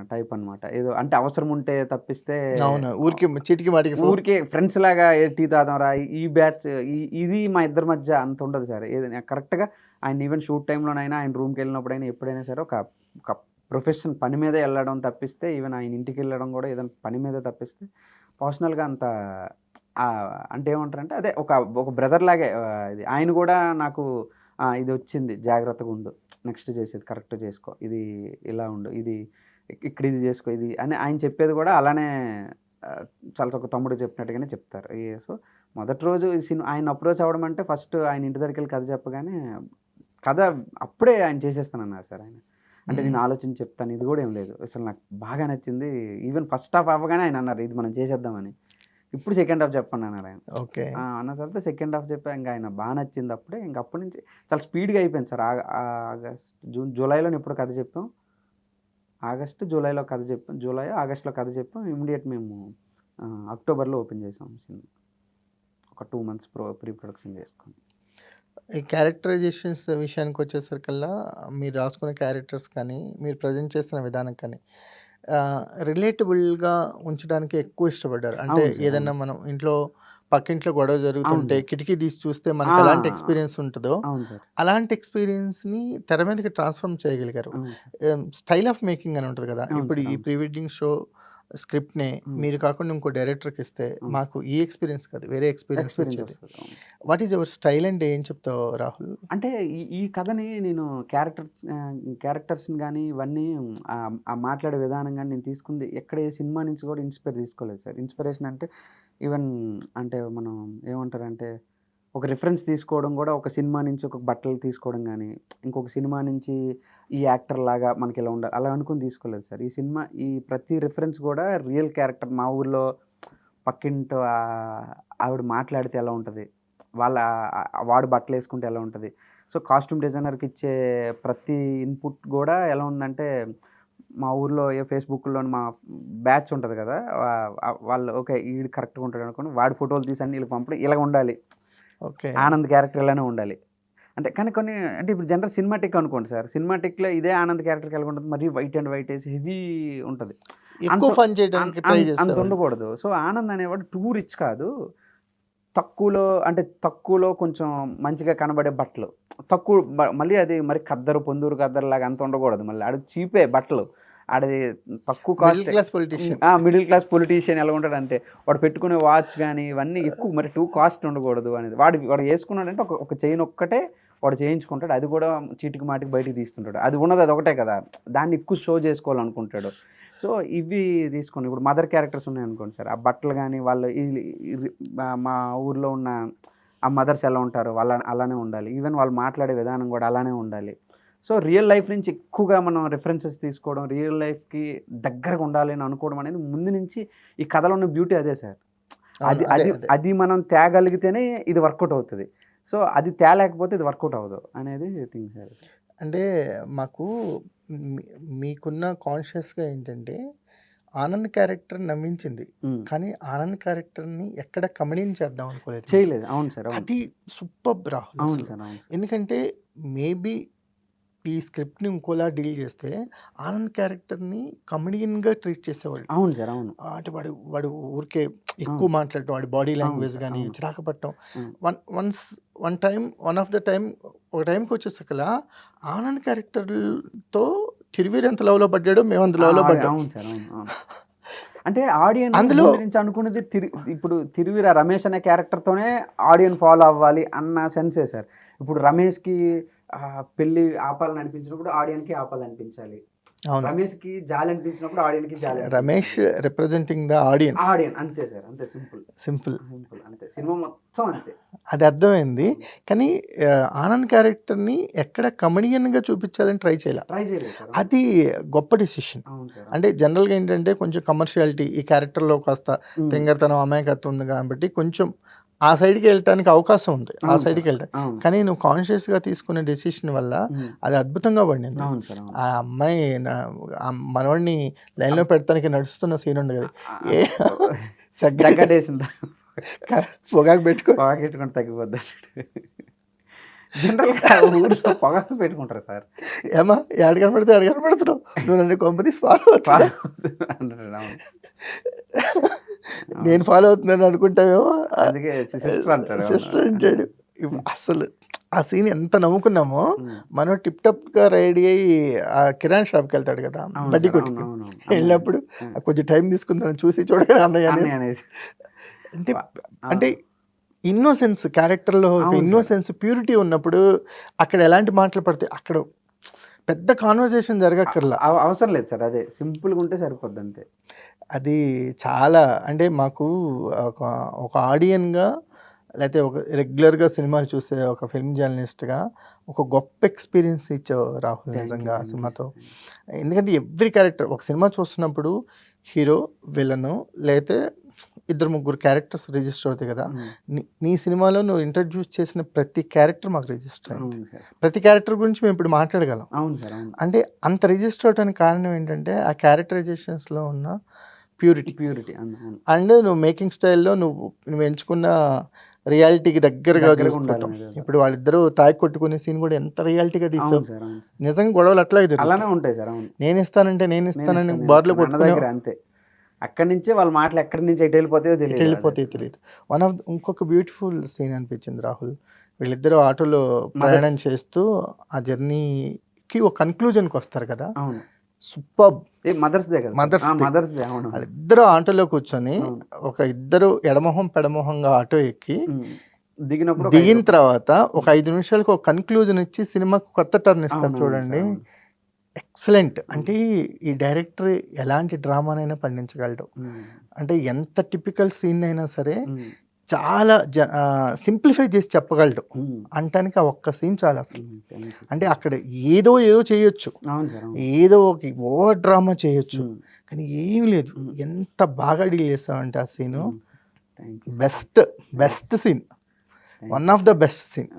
టైప్ అనమాట. ఏదో అంటే అవసరం ఉంటే తప్పిస్తే ఊరికే ఫ్రెండ్స్ లాగా టీ తాదాం రా ఈ బ్యాచ్ ఇది మా ఇద్దరి మధ్య అంత ఉండదు సార్. ఏదైనా కరెక్ట్గా ఆయన ఈవెన్ షూట్ టైంలోనైనా ఆయన రూమ్కి వెళ్ళినప్పుడైనా ఎప్పుడైనా సరే ఒక ప్రొఫెషన్ పని మీదే వెళ్ళడం తప్పిస్తే, ఈవెన్ ఆయన ఇంటికి వెళ్ళడం కూడా ఏదైనా పని మీదే తప్పిస్తే పర్సనల్గా అంత అంటే ఏమంటారంటే అదే ఒక బ్రదర్ లాగే. ఇది ఆయన కూడా నాకు ఇది వచ్చింది జాగ్రత్తగా ఉండు, నెక్స్ట్ చేసేది కరెక్ట్ చేసుకో, ఇది ఇలా ఉండు, ఇది ఇక్కడ ఇది చేసుకో, ఇది అని ఆయన చెప్పేది కూడా అలానే చాలా ఒక తమ్ముడు చెప్పినట్టుగానే చెప్తారు. సో మొదటి రోజు ఈ సినిమా ఆయన అప్రోచ్ అవ్వడం అంటే ఫస్ట్ ఆయన ఇంటి దగ్గరికి వెళ్ళి కథ చెప్పగానే కథ అప్పుడే ఆయన చేసేస్తానన్నారు సార్ ఆయన. అంటే నేను ఆలోచించి చెప్తాను, ఇది కూడా ఏం లేదు, అసలు నాకు బాగా నచ్చింది. ఈవెన్ ఫస్ట్ హాఫ్ అవ్వగానే ఆయన అన్నారు ఇది మనం చేసేద్దామని, ఇప్పుడు సెకండ్ హాఫ్ చెప్పండి అన్నారు ఆయన. ఓకే అన్న తర్వాత సెకండ్ హాఫ్ చెప్పా, ఇంకా ఆయన బాగా నచ్చింది అప్పుడే. ఇంకా అప్పటి నుంచి చాలా స్పీడ్గా అయిపోయింది సార్. జూలైలో ఎప్పుడు కథ చెప్పాం, జూలైలో కథ చెప్పాం, ఆగస్టులో కథ చెప్పాం, ఇమ్మీడియట్ మేము అక్టోబర్లో ఓపెన్ చేసాం సినిమా. ఒక 2 months ప్రీ ప్రొడక్షన్ చేసుకుని. ఈ క్యారెక్టరైజేషన్స్ విషయానికి వచ్చేసరికల్లా మీరు రాసుకునే క్యారెక్టర్స్ కానీ మీరు ప్రజెంట్ చేసిన విధానం కానీ రిలేటబుల్గా ఉంచడానికి ఎక్కువ ఇష్టపడ్డారు. అంటే ఏదన్నా మనం ఇంట్లో పక్కింట్లో గొడవ జరుగుతుంటే కిటికీ తీసి చూస్తే మనకి ఎలాంటి ఎక్స్పీరియన్స్ ఉంటుందో అలాంటి ఎక్స్పీరియన్స్ని తెర మీదకి ట్రాన్స్ఫార్మ్ చేయగలిగారు. స్టైల్ ఆఫ్ మేకింగ్ అని ఉంటుంది కదా, ఇప్పుడు ఈ ప్రీ వెడ్డింగ్ షో స్క్రిప్ట్ని మీరు కాకుండా ఇంకో డైరెక్టర్కి ఇస్తే మాకు ఈ ఎక్స్పీరియన్స్ కాదు వేరే ఎక్స్పీరియన్స్ వచ్చేది. వాట్ ఈజ్ అవర్ స్టైల్ అంటే ఏం చెప్తావు రాహుల్? అంటే ఈ కథని నేను క్యారెక్టర్స్ని కానీ ఇవన్నీ మాట్లాడే విధానం కానీ నేను తీసుకుంది ఎక్కడ ఏ సినిమా నుంచి కూడా ఇన్స్పైర్ తీసుకోలేదు సార్. ఇన్స్పిరేషన్ అంటే ఈవెన్ అంటే మనం ఏమంటారంటే ఒక రిఫరెన్స్ తీసుకోవడం కూడా ఒక సినిమా నుంచి ఒక బట్టలు తీసుకోవడం కానీ, ఇంకొక సినిమా నుంచి ఈ యాక్టర్ లాగా మనకి ఇలా ఉండాలి అలా అనుకుని తీసుకోలేదు సార్. ఈ సినిమా ఈ ప్రతి రిఫరెన్స్ కూడా రియల్ క్యారెక్టర్. మా ఊర్లో పక్కింటి ఆవిడ మాట్లాడితే ఎలా ఉంటుంది, వాడు బట్టలు వేసుకుంటే ఎలా ఉంటుంది, సో కాస్ట్యూమ్ డిజైనర్కి ఇచ్చే ప్రతి ఇన్పుట్ కూడా ఎలా ఉందంటే మా ఊర్లో ఫేస్బుక్లో మా బ్యాచ్ ఉంటుంది కదా, వాళ్ళు ఓకే వీడు కరెక్ట్గా ఉంటాడు అనుకోండి, వాడి ఫోటోలు తీసి అన్ని వీళ్ళకి పంపడం ఇలా ఉండాలి, ఓకే ఆనంద్ క్యారెక్టర్ ఇలానే ఉండాలి అంటే కానీ కొన్ని అంటే ఇప్పుడు జనరల్ సినిమాటిక్ అనుకోండి సార్, సినిమాటిక్‌లో ఇదే ఆనంద్ క్యారెక్టర్‌కి ఎలా ఉంటుంది, మరీ white and white AC heavy ఉంటది. ఎక్కువ అంత ఫన్ చేయడానికి ట్రై అంత చేసేవాళ్ళు. ఉండకూడదు. సో, ఆనంద్ అనేవాడు టూ రిచ్ కాదు. తక్కువలో కొంచెం మంచిగా కనబడే బట్టలు. తక్కువ మళ్ళీ అది మరి ఖద్దరు, పొందూరు ఖద్దరులాగా అంత ఉండకూడదు మళ్ళీ. ఆడికి చీపే బట్టలు. ఆడిది తక్కువ మిడిల్ కాస్టే. Class politician. Middle class politician ఎలా ఉంటాడంటే, వాడు పెట్టుకునే వాచ్ గాని ఇవన్నీ ఎక్కువ మరి టూ కాస్ట్ ఉండకూడదు అనేది. వాడు యేసుకున్నాడంటే ఒక చైన్ ఒక్కటే వాడు చేయించుకుంటాడు. అది కూడా చీటికి మాటికి బయటికి తీస్తుంటాడు. అది ఉన్నది అదొకటే కదా! దాన్ని ఎక్కువ షో చేసుకోవాలనుకుంటాడు. సో, ఇవి తీసుకోండి. ఇప్పుడు మదర్ క్యారెక్టర్స్ ఉన్నాయనుకోండి సార్, ఆ బట్టలు గాని వాళ్ళు మా ఊర్లో ఉన్న ఆ మదర్స్ ఎలా ఉంటారో అలానే ఉండాలి. ఈవెన్ వాళ్ళు మాట్లాడే విధానం కూడా అలానే ఉండాలి. సో, రియల్ లైఫ్ నుంచి ఎక్కువగా మనం రిఫరెన్సెస్ తీసుకోవడం, రియల్ లైఫ్‌కి దగ్గరగా ఉండాలి అని అనుకోవడం అనేది ముందు నుంచి ఈ కథలో ఉన్న బ్యూటీ అదే సార్. అవును. అదే. అది మనం తేగలిగితేనే ఇది వర్కౌట్ అవుతది. సో, అది తేలేకపోతే ఇది వర్కౌట్ అవ్వదు అనేది థింగ్ సార్. అంటే మాకు మీకున్న కాన్షియస్‌గా ఏంటంటే, ఆనంద్ క్యారెక్టర్ నవ్వించింది. కానీ ఆనంద్ క్యారెక్టర్‌ని ఎక్కడ కమెడీని చేద్దాం అనుకోలేదు. చేయలేదు. అవును సార్. అవును. అది సూపర్బ్ రాహుల్ అవును అసలు. సార్. అవును. ఎందుకంటే మేబీ ఈ స్క్రిప్ట్‌ని ఇంకోలా డీల్ చేస్తే ఆనంద్ క్యారెక్టర్‌ని కమెడియన్‌గా ట్రీట్ చేసేవాళ్ళు. అవును సార్. అవును. అంటే వాడు ఊరికే ఎక్కువ మాట్లాడటం, వాడి బాడీ లాంగ్వేజ్ సార్. గానీ అవును. చిరాకు పడటం. అవును. వన్ ఆఫ్ ద టైమ్ ఒక టైంకి వచ్చేసకలా ఆనంద్ క్యారెక్టర్‌తో 'తిరువీర్' ఎంత లవ్‌లో పడ్డాడో మేము అంత లవ్‌లో పడ్డాం. అవును సార్. అవును. అవును. అంటే ఆడియన్ అందులో ముందు నుంచి అనుకున్నది ఇప్పుడు 'తిరువీర రమేష్' అనే క్యారెక్టర్‌తోనే ఆడియన్ ఫాలో అవ్వాలి అన్న సెన్సే సార్. ఇప్పుడు రమేష్‌కి పెళ్లి ఆపాలనిపించినప్పుడు ఆడియన్‌కి ఆపాలనిపించాలి. అవును. రమేష్‌కి జాలి అనిపించినప్పుడు ఆడియన్‌కి జాలి రమేష్ అనిపించాలి. Representing the audience. ఆడియన్ అంతే సార్. అంతే సింపుల్. సింపుల్. అంతే. సినిమా మొత్తం అంతే. అది అర్థమైంది. కానీ ఆనంద్ క్యారెక్టర్‌ని ఎక్కడ కమెడియన్‌గా చూపించాలని ట్రై చేయలా. ట్రై చేయలేదు సార్. అది గొప్ప డెసిషన్. అవును సార్. అంటే జనరల్‌గా ఏంటంటే కొంచెం కమర్షియాలిటీ ఈ క్యారెక్టర్‌లో కాస్త తింగరతనం, అమాయకత్వం ఉంది కాబట్టి కొంచెం ఆ సైడ్‌కి వెళ్ళటానికి అవకాశం ఉంది. ఆ సైడ్‌కి వెళ్ళటానికి. అవును. కానీ నువ్వు కాన్షియస్‌గా తీసుకునే డెసిషన్ వల్ల అది అద్భుతంగా పండింది. అవును సార్. అవును. ఆ అమ్మాయి ఆ మనోడిని లైన్‌లో పెడతానికి నడుస్తున్న సీన్ ఉంది కదా! ఏ జగ్గడేసిందా పొగాకు పెట్టుకో పొగాకెట్టుకుంటే తగ్గిపోద్ది. జనరల్‌గా ఊర్లో పొగాకు పెట్టుకుంటారు సార్. ఏమ్మా ఏడ కనపడుతున్నావు నువ్వు నన్ను కొంపదీసి ఫాలో అవుతున్నావు. అంటారు. అవును. నేను ఫాలో అవుతున్నాను అనుకుంటావేమో. అందుకే సిస్టర్ అంటాడు. సిస్టర్ అంటాడు. అసలు ఆ సీన్ ఎంత నవ్వుకున్నామో. మనం టిప్ టాప్‌గా రెడీ అయ్యి ఆ కిరాణా షాప్‌కి వెళ్తాడు కదా బడ్డీ కొట్టుకి. వెళ్ళినప్పుడు కొంచెం టైం తీసుకుందాం చూసి చూడగానే అన్నయ్య అనేసి అంటే అంటే ఇన్నోసెన్స్ క్యారెక్టర్‌లో ఒక ఇన్నోసెన్స్ ప్యూరిటీ ఉన్నప్పుడు అక్కడ ఎలాంటి మాటలు పడతాయి అక్కడ పెద్ద కాన్వర్సేషన్ జరగక్కర్లా. అవసరం లేదు సార్. అదే సింపుల్‌గా ఉంటే సరిపోద్ది అంతే. అది చాలా అంటే మాకు ఒక ఆడియన్‌గా లేకపోతే ఒక రెగ్యులర్‌గా సినిమాలు చూసే ఒక ఫిల్మ్ జర్నలిస్ట్‌గా ఒక గొప్ప ఎక్స్‌పీరియన్స్ ఇచ్చావు రాహుల్ నిజంగా ఆ సినిమాతో. ఎందుకంటే ఎవ్రీ క్యారెక్టర్ ఒక సినిమా చూస్తున్నప్పుడు హీరో, విలను లేతే ఇద్దరు ముగ్గురు క్యారెక్టర్స్ రిజిస్టర్ అవుతాయి కదా! నీ సినిమాలో నువ్వు ఇంట్రడ్యూస్ చేసిన ప్రతి క్యారెక్టర్ మాకు రిజిస్టర్ అయింది. ప్రతి క్యారెక్టర్ గురించి మేము ఇప్పుడు మాట్లాడగలం. అవును సార్. అవును. అంటే అంత రిజిస్టర్ అవడానికి కారణం ఏంటంటే ఆ క్యారెక్టరైజేషన్స్‌లో ఉన్న ప్యూరిటీ అండ్ నువ్వు మేకింగ్ స్టైల్‌లో నువ్వు ఎంచుకున్న రియాలిటీకి దగ్గరగా చూసుకోవటం. ఇప్పుడు వాళ్ళిద్దరూ తాగి కొట్టుకునే సీన్ కూడా ఎంత రియాలిటీగా తీసావు. నిజంగా గొడవలు అట్లా అలానే ఉంటాయి సార్. అవును. నేను ఇస్తానని బార్లో కొట్టుకునే అంతే. అక్కడి నుంచే వాళ్ళ మాటలు ఎక్కడి నుంచి ఎటు వెళ్ళిపోతాయో తెలియదు. ఇంకొక బ్యూటిఫుల్ సీన్ అనిపించింది రాహుల్. వీళ్ళిద్దరూ ఆటోలో ప్రయాణం చేస్తూ ఆ జర్నీకి ఒక కన్క్లూజన్కి వస్తారు కదా. సూపర్బ్. Mother's day. వాళ్ళిద్దరు ఆటోలో కూర్చొని ఒక ఇద్దరు ఎడమొహం పెడమొహంగా ఆటో ఎక్కి దిగిన తర్వాత ఒక 5 నిమిషాలకు ఒక కన్క్లూజన్ ఇచ్చి సినిమాకు కొత్త టర్న్ ఇస్తారు చూడండి. ఎక్సలెంట్. అంటే ఈ డైరెక్టర్ ఎలాంటి డ్రామానైనా పండించగలడు. అంటే ఎంత టిపికల్ సీన్ అయినా సరే చాలా సింప్లిఫై చేసి చెప్పగలడు అంటానికి ఆ ఒక్క సీన్ చాలు అసలు. అంటే అక్కడ ఏదో చేయొచ్చు, ఏదో ఒక ఓవర్ డ్రామా చేయొచ్చు, కానీ ఏం లేదు. ఎంత బాగా డీల్ చేస్తామంటే ఆ scene best scene, one of the best scene.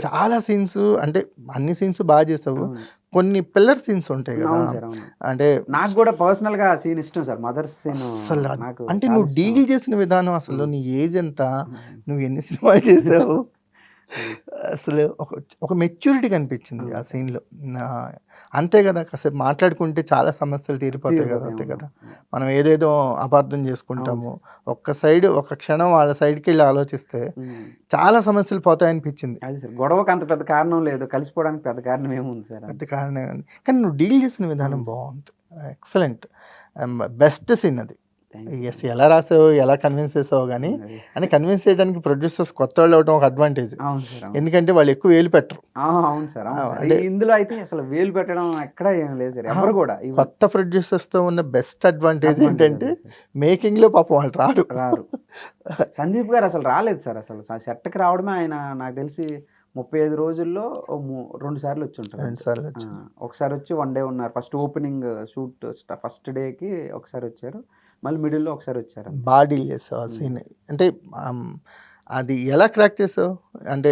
చాలా సీన్స్ అంటే అన్ని సీన్స్ బాగా చేసావు. కొన్ని పిల్లర్ సీన్స్ ఉంటాయి కదా. అంటే నాకు కూడా పర్సనల్ గా సీన్ ఇష్టం సార్, మదర్స్ సీన్. అసలు అంటే నువ్వు డీల్ చేసిన విధానం, అసలు నీ ఏజ్ ఎంత, నువ్వు ఎన్ని సినిమాలు చేసావు, అసలు ఒక మెచ్యూరిటీ కనిపించింది ఆ సీన్‌లో. అంతే కదా! కాసేపు మాట్లాడుకుంటే చాలా సమస్యలు తీరిపోతాయి కదా! అంతే కదా! మనం ఏదేదో అపార్థం చేసుకుంటాము. ఒక క్షణం వాళ్ళ సైడ్‌కెళ్ళి ఆలోచిస్తే చాలా సమస్యలు పోతాయనిపించింది. అది సార్ గొడవకి అంత పెద్ద కారణం లేదు. కలిసిపోవడానికి పెద్ద కారణం ఏముంది సార్? పెద్ద కారణమే ఉంది. కానీ నువ్వు డీల్ చేసిన విధానం బావుంది. ఎక్సలెంట్. బెస్ట్ సీన్ అది. యెస్. ఎలా రాసావో, ఎలా కన్విన్స్ చేసావో గానీ, అని కన్విన్స్ చేయడానికి ప్రొడ్యూసర్స్ కొత్తోళ్ళు అవ్వడం ఒక అడ్వాంటేజ్. అవును సార్. అవును. ఎందుకంటే వాళ్ళు ఎక్కువ వేలు పెట్టరు. అవును సార్. అవును సార్. అంటే ఇందులో అయితే అసలు వేలు పెట్టడం ఎక్కడ ఏం లేదు సార్. ఎవరు కూడా కొత్త ప్రొడ్యూసర్స్‌తో ఉన్న బెస్ట్ అడ్వాంటేజ్ ఏంటంటే మేకింగ్‌లో పాపం వాళ్ళు రారు. రారు. సందీప్ గారు అసలు రాలేదు సార్. అసలు సెట్‌కి రావడమే ఆయన నాకు తెలిసి 35 రోజుల్లో 2 సార్లు వచ్చి ఉంటారు. 2 సార్లు వచ్చి. ఒకసారి వచ్చి 1 డే ఉన్నారు. ఫస్ట్ ఓపెనింగ్ షూట్ ఫస్ట్ డేకి ఒకసారి వచ్చారు. మళ్ళీ మిడిల్‌లో ఒకసారి వచ్చారు. బాగా డీల్ చేసావు ఆ సీన్. అంటే అది ఎలా క్రాక్ చేసావు? అంటే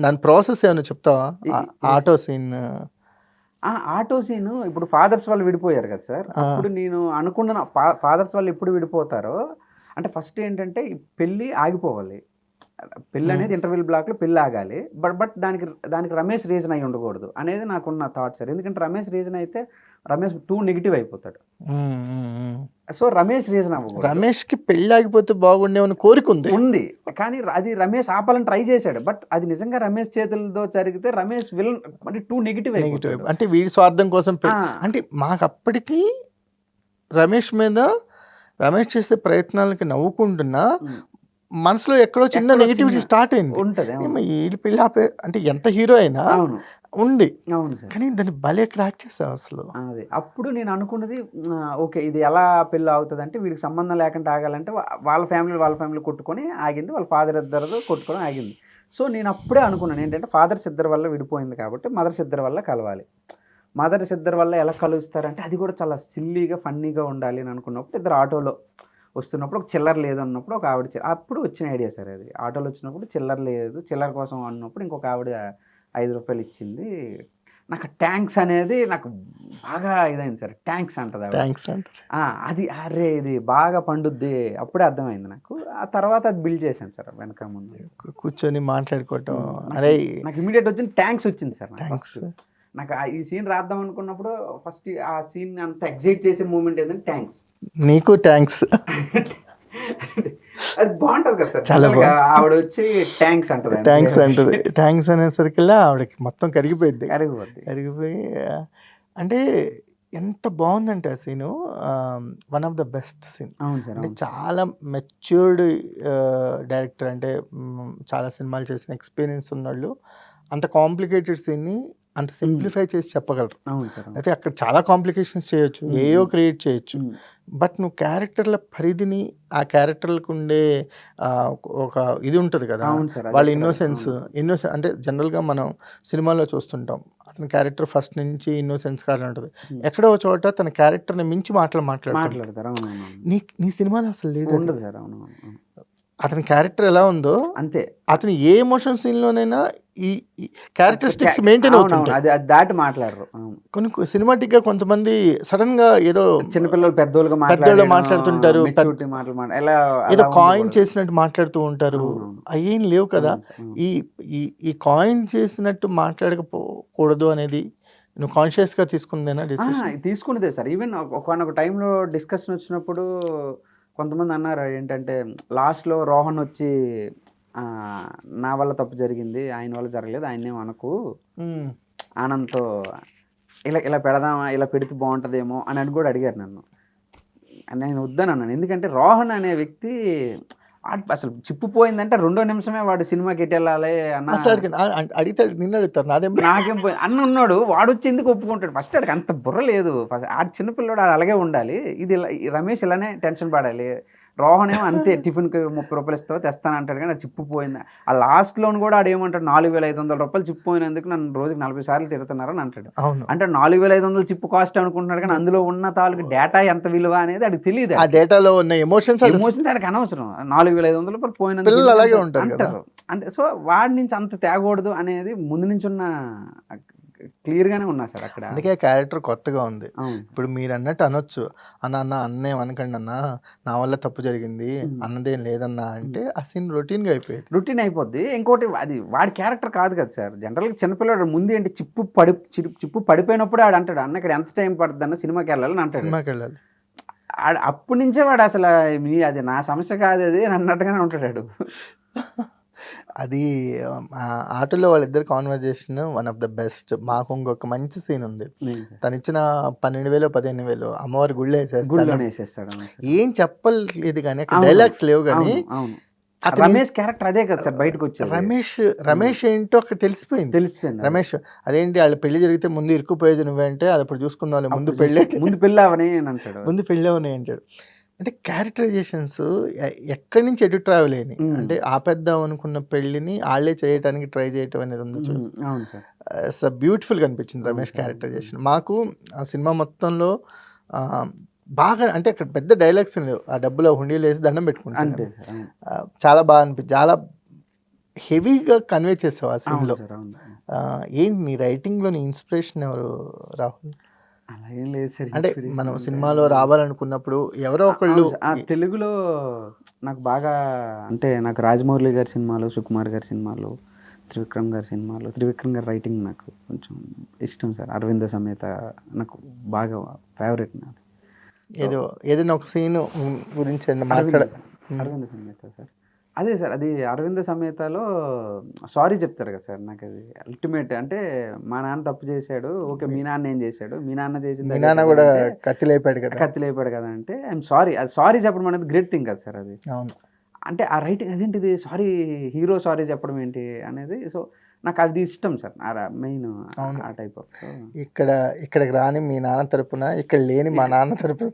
దాని ప్రాసెస్ ఏమైనా చెప్తావా? Auto scene. ఆటో సీను ఇప్పుడు ఫాదర్స్ వాళ్ళు విడిపోయారు కదా సార్. అప్పుడు నేను అనుకున్న ఫాదర్స్ వాళ్ళు ఎప్పుడు విడిపోతారో అంటే ఫస్ట్ ఏంటంటే ఈ పెళ్ళి ఆగిపోవాలి. పెళ్ళి అనేది ఇంటర్వెల్ బ్లాక్లో పెళ్ళి ఆగాలి. బట్ దానికి రమేష్ రీజన్ అయి ఉండకూడదు అనేది నాకున్న థాట్ సార్. ఎందుకంటే రమేష్ రీజన్ అయితే రమేష్ టూ నెగిటివ్ అయిపోతాడు. సో రమేష్ రీజన్ అవ్వకూడదు. రమేష్కి పెళ్ళి ఆగిపోతే బాగుండేమని కోరిక ఉంది. కానీ అది రమేష్ ఆపాలని ట్రై చేశాడు. బట్ అది నిజంగా రమేష్ చేతులతో జరిగితే రమేష్ విలన్ అంటే టూ నెగిటివ్ అయిపోతాడు. అంటే వీడి స్వార్థం కోసం అంటే మాకు అప్పటికి రమేష్ చేసే ప్రయత్నాలకి నవ్వుకుంటున్నా మనసులో ఎక్కడో చిన్న నెగిటివిటీ స్టార్ట్ అయింది. వీడి పెళ్ళి ఆపే అంటే ఎంత హీరో అయినా ఉంది. అవును సార్. కానీ దాన్ని భలే క్రాక్ చేసావు అసలు. అదే అప్పుడు నేను అనుకున్నది ఓకే ఇది ఎలా పెళ్ళి అవుతుంది అంటే వీడికి సంబంధం లేకుండా ఆగాలంటే వాళ్ళ ఫ్యామిలీ కొట్టుకొని ఆగింది. వాళ్ళ ఫాదర్ ఇద్దరు కొట్టుకొని ఆగింది. సో నేను అప్పుడే అనుకున్నాను ఏంటంటే ఫాదర్స్ ఇద్దరి వల్ల విడిపోయింది కాబట్టి మదర్స్ ఇద్దరి వల్ల కలవాలి. మదర్స్ ఇద్దరి వల్ల ఎలా కలుస్తారంటే అది కూడా చాలా సిల్లీగా ఫన్నీగా ఉండాలి అని అనుకున్నప్పుడు ఇద్దరు ఆటోలో వస్తున్నప్పుడు ఒక చిల్లర లేదు అన్నప్పుడు ఒక ఆవిడ అప్పుడు వచ్చిన ఐడియా సార్ అది. ఆటోలో వచ్చినప్పుడు చిల్లర లేదు, చిల్లర కోసం అన్నప్పుడు ఇంకొక ఆవిడ 5 రూపాయలు ఇచ్చింది. నాకు ట్యాంక్స్ అనేది నాకు బాగా ఇదైంది సార్. ట్యాంక్స్ అంటది అది అరే ఇది బాగా పండుద్ది అప్పుడే అర్థమైంది నాకు. ఆ తర్వాత అది బిల్డ్ చేశాను సార్ వెనక ముందు కూర్చొని మాట్లాడుకోవటం. అరే నాకు ఇమీడియట్ వచ్చింది ట్యాంక్స్ వచ్చింది సార్. నాకు ఈ సీన్ రాద్దాం అనుకున్నప్పుడు ఫస్ట్ ఆ సీన్ అంత ఎగ్జైట్ చేసే మూమెంట్ ఏంటంటే ట్యాంక్స్. నీకు ట్యాంక్స్ అది బాగుంటది కదా సార్. చాలా ఆవిడ వచ్చి ట్యాంక్స్ అంటది. ట్యాంక్స్ అనేసరికల్లా ఆవిడకి మొత్తం కరిగిపోయి అంటే ఎంత బాగుందంటే ఆ scene. One of the best scene. అంటే చాలా మెచ్యూర్డ్ డైరెక్టర్ అంటే చాలా సినిమాలు చేసిన ఎక్స్పీరియన్స్ ఉన్నోళ్ళు అంత కాంప్లికేటెడ్ సీన్ని అంత సింప్లిఫై చేసి చెప్పగలరు. అయితే అక్కడ చాలా కాంప్లికేషన్స్ చేయొచ్చు, ఏయో క్రియేట్ చేయొచ్చు. బట్ నువ్వు క్యారెక్టర్ల పరిధిని ఆ క్యారెక్టర్లకు ఉండే ఒక ఇది ఉంటుంది కదా, వాళ్ళ ఇన్నోసెన్స్ అంటే జనరల్గా మనం సినిమాలో చూస్తుంటాం అతని క్యారెక్టర్ ఫస్ట్ నుంచి ఇన్నోసెన్స్ కారణం ఉంటుంది. ఎక్కడో చోట తన క్యారెక్టర్ని మించి మాట్లాడతారు. నీ సినిమాలో అసలు లేదు. అతని క్యారెక్టర్ ఎలా ఉందో అంతే. అతను ఏ ఎమోషన్ సీన్లోనైనా ఈ క్యారెక్టరిస్టిక్స్ మెయింటైన్ అవుతుంది. అది దాటి మాట్లాడరు. కొన్ని సినిమాటిక్గా కొంతమంది సడన్ గా ఏదో చిన్నపిల్లలు పెద్దోళ్ళు మాట్లాడుతుంటారు, ఏదో కాయిన్ చేసినట్టు మాట్లాడుతూ ఉంటారు. అయ్యేం లేవు కదా. ఈ కాయిన్ చేసినట్టు మాట్లాడకపోకూడదు అనేది నువ్వు కాన్షియస్గా తీసుకుందేనా? తీసుకున్నదే సార్. ఈవెన్ ఒక టైంలో డిస్కషన్ వచ్చినప్పుడు కొంతమంది అన్నారు ఏంటంటే లాస్ట్లో రోహన్ వచ్చి నా వల్ల తప్పు జరిగింది, ఆయన వల్ల జరగలేదు, ఆయన్నేం అనకు, ఆనంద్తో ఇలా పెడదామా, ఇలా పెడితే బాగుంటుందేమో అని కూడా అడిగారు నన్ను. నేను వద్దనన్నాను. ఎందుకంటే రోహన్ అనే వ్యక్తి అసలు చిప్పుపోయిందంటే 2వ నిమిషమే వాడు సినిమాకి ఎటు వెళ్ళాలి అన్న అడుగుతాడు. నిన్ను అడుగుతారు, నాకేం పోయి అన్న ఉన్నాడు, వాడు వచ్చి ఎందుకు ఒప్పుకుంటాడు? ఫస్ట్ ఆడికి అంత బుర్ర లేదు. ఆడు చిన్నపిల్లడు, ఆడు అలాగే ఉండాలి. ఇది రమేష్ ఇలానే టెన్షన్ పడాలి. రోహన్ ఏమో అంతే, టిఫిన్కి 30 రూపాయలు ఇస్తావో తెస్తాను అంటాడు. కానీ అది చిప్పుపోయింది. ఆ లాస్ట్లోని కూడా ఆడు ఏమంటాడు, 4,500 రూపాయలు చిప్పుపోయినందుకు నన్ను రోజుకి 40 సార్లు తిరుగుతున్నారని అంటాడు. అంటే 4,500 చిప్పు కాస్ట్ అనుకుంటున్నాడు. కానీ అందులో ఉన్న తాలూకు డేటా ఎంత విలువ అనేది ఆడికి తెలియదు. ఆ డేటాలో ఉన్న ఎమోషన్స్ ఆడికి అనవసరం. 4,500 రూపాయలు పోయినందుకు అంటారు. అంటే సో వాడి నుంచి అంత తేగకూడదు అనేది ముందు నుంచి ఉన్న క్లియర్గానే ఉన్నా సార్ అక్కడ. అందుకే క్యారెక్టర్ కొత్తగా ఉంది. అవును. ఇప్పుడు మీరు అన్నట్టు అనొచ్చు, అన్నేం అనకండి అన్న, నా వల్ల తప్పు జరిగింది, అన్నదేం లేదన్నా అంటే ఆ సీన్ రొటీన్గా అయిపోయేది. రొటీన్ అయిపోద్ది. ఇంకోటి అది వాడి క్యారెక్టర్ కాదు కదా సార్. జనరల్గా చిన్నపిల్లడు ముందు ఏంటి చిప్పు పడిపోయినప్పుడే ఆడు అంటాడు, అన్న ఇక్కడ ఎంత టైం పడుతుంది అన్న, సినిమాకి వెళ్ళాలని అంటాడు. సినిమాకి వెళ్ళాలి. అప్పటి నుంచే వాడు అసలు అది నా సమస్య కాదు అది అన్నట్టుగానే ఉంటాడు. అది ఆటోలో వాళ్ళిద్దరు conversation one of the best. మాకు ఇంకొక మంచి సీన్ ఉంది. తను ఇచ్చిన 12,000 15,000 అమ్మవారి గుళ్ళో వేసేస్తాడు. ఏం చెప్పలేదు కానీ అక్కడ డైలాగ్స్ లేవు కానీ రమేష్ క్యారెక్టర్ అదే కదా సార్ బయటకు వచ్చేది. రమేష్ ఏంటో అక్కడ తెలిసిపోయింది. రమేష్ అదేంటి వాళ్ళ పెళ్లి జరిగితే ముందు ఇరుక్కుపోయేది నువ్వే అంటే అది అప్పుడు చూసుకుందాం, ముందు పెళ్ళవని అంటాడు. ముందు పెళ్ళవని అంటాడు. అంటే క్యారెక్టరైజేషన్స్ ఎక్కడి నుంచి ఎటు ట్రావెల్ అయినాయి అంటే ఆపేద్దాం అనుకున్న పెళ్లిని వాళ్ళే చేయడానికి ట్రై చేయటం అనేది ఉంది చూసి బ్యూటిఫుల్గా అనిపించింది రమేష్ క్యారెక్టరైజేషన్. మాకు ఆ సినిమా మొత్తంలో బాగా అంటే అక్కడ పెద్ద డైలాగ్స్ లేవు, ఆ డబ్బులో హుండీలు వేసి దండం పెట్టుకుంటాను. చాలా బాగా అనిపించింది, చాలా హెవీగా కన్వే చేసావు ఆ సీన్లో. ఏంటి నీ రైటింగ్లో నీ ఇన్స్పిరేషన్ ఎవరు రాహుల్? అలా ఏం లేదు సార్. అంటే మనం సినిమాలో రావాలనుకున్నప్పుడు ఎవరో ఒకళ్ళు తెలుగులో నాకు బాగా అంటే నాకు రాజమౌళి గారి సినిమాలు, సుకుమార్ గారి సినిమాలు, త్రివిక్రమ్ గారి రైటింగ్ నాకు కొంచెం ఇష్టం సార్. అరవింద సమేత నాకు బాగా ఫేవరెట్ నాది. ఏదైనా ఒక సీన్ గురించి అరవింద సమేత సార్, అదే సార్ అది అరవింద సమేతలో సారీ చెప్తారు కదా సార్. నాకు అది అల్టిమేట్ అంటే మా నాన్న తప్పు చేశాడు, ఓకే మీ నాన్న ఏం చేశాడు, మీ నాన్న చేసింది కూడా కత్తి లేపాడు కదా అంటే ఐఎమ్ సారీ. అది సారీ చెప్పడం అనేది గ్రేట్ థింగ్ కదా సార్ అది. అవును. అంటే ఆ రైటింగ్ అదేంటిది సారీ, హీరో సారీ చెప్పడం ఏంటి అనేది. సో నాకు అది ఇష్టం సార్ మెయిన్ ఆ టైప్ ఆఫ్. ఇక్కడికి రాని మీ నాన్న తరపున, ఇక్కడ లేని మా నాన్న తరపున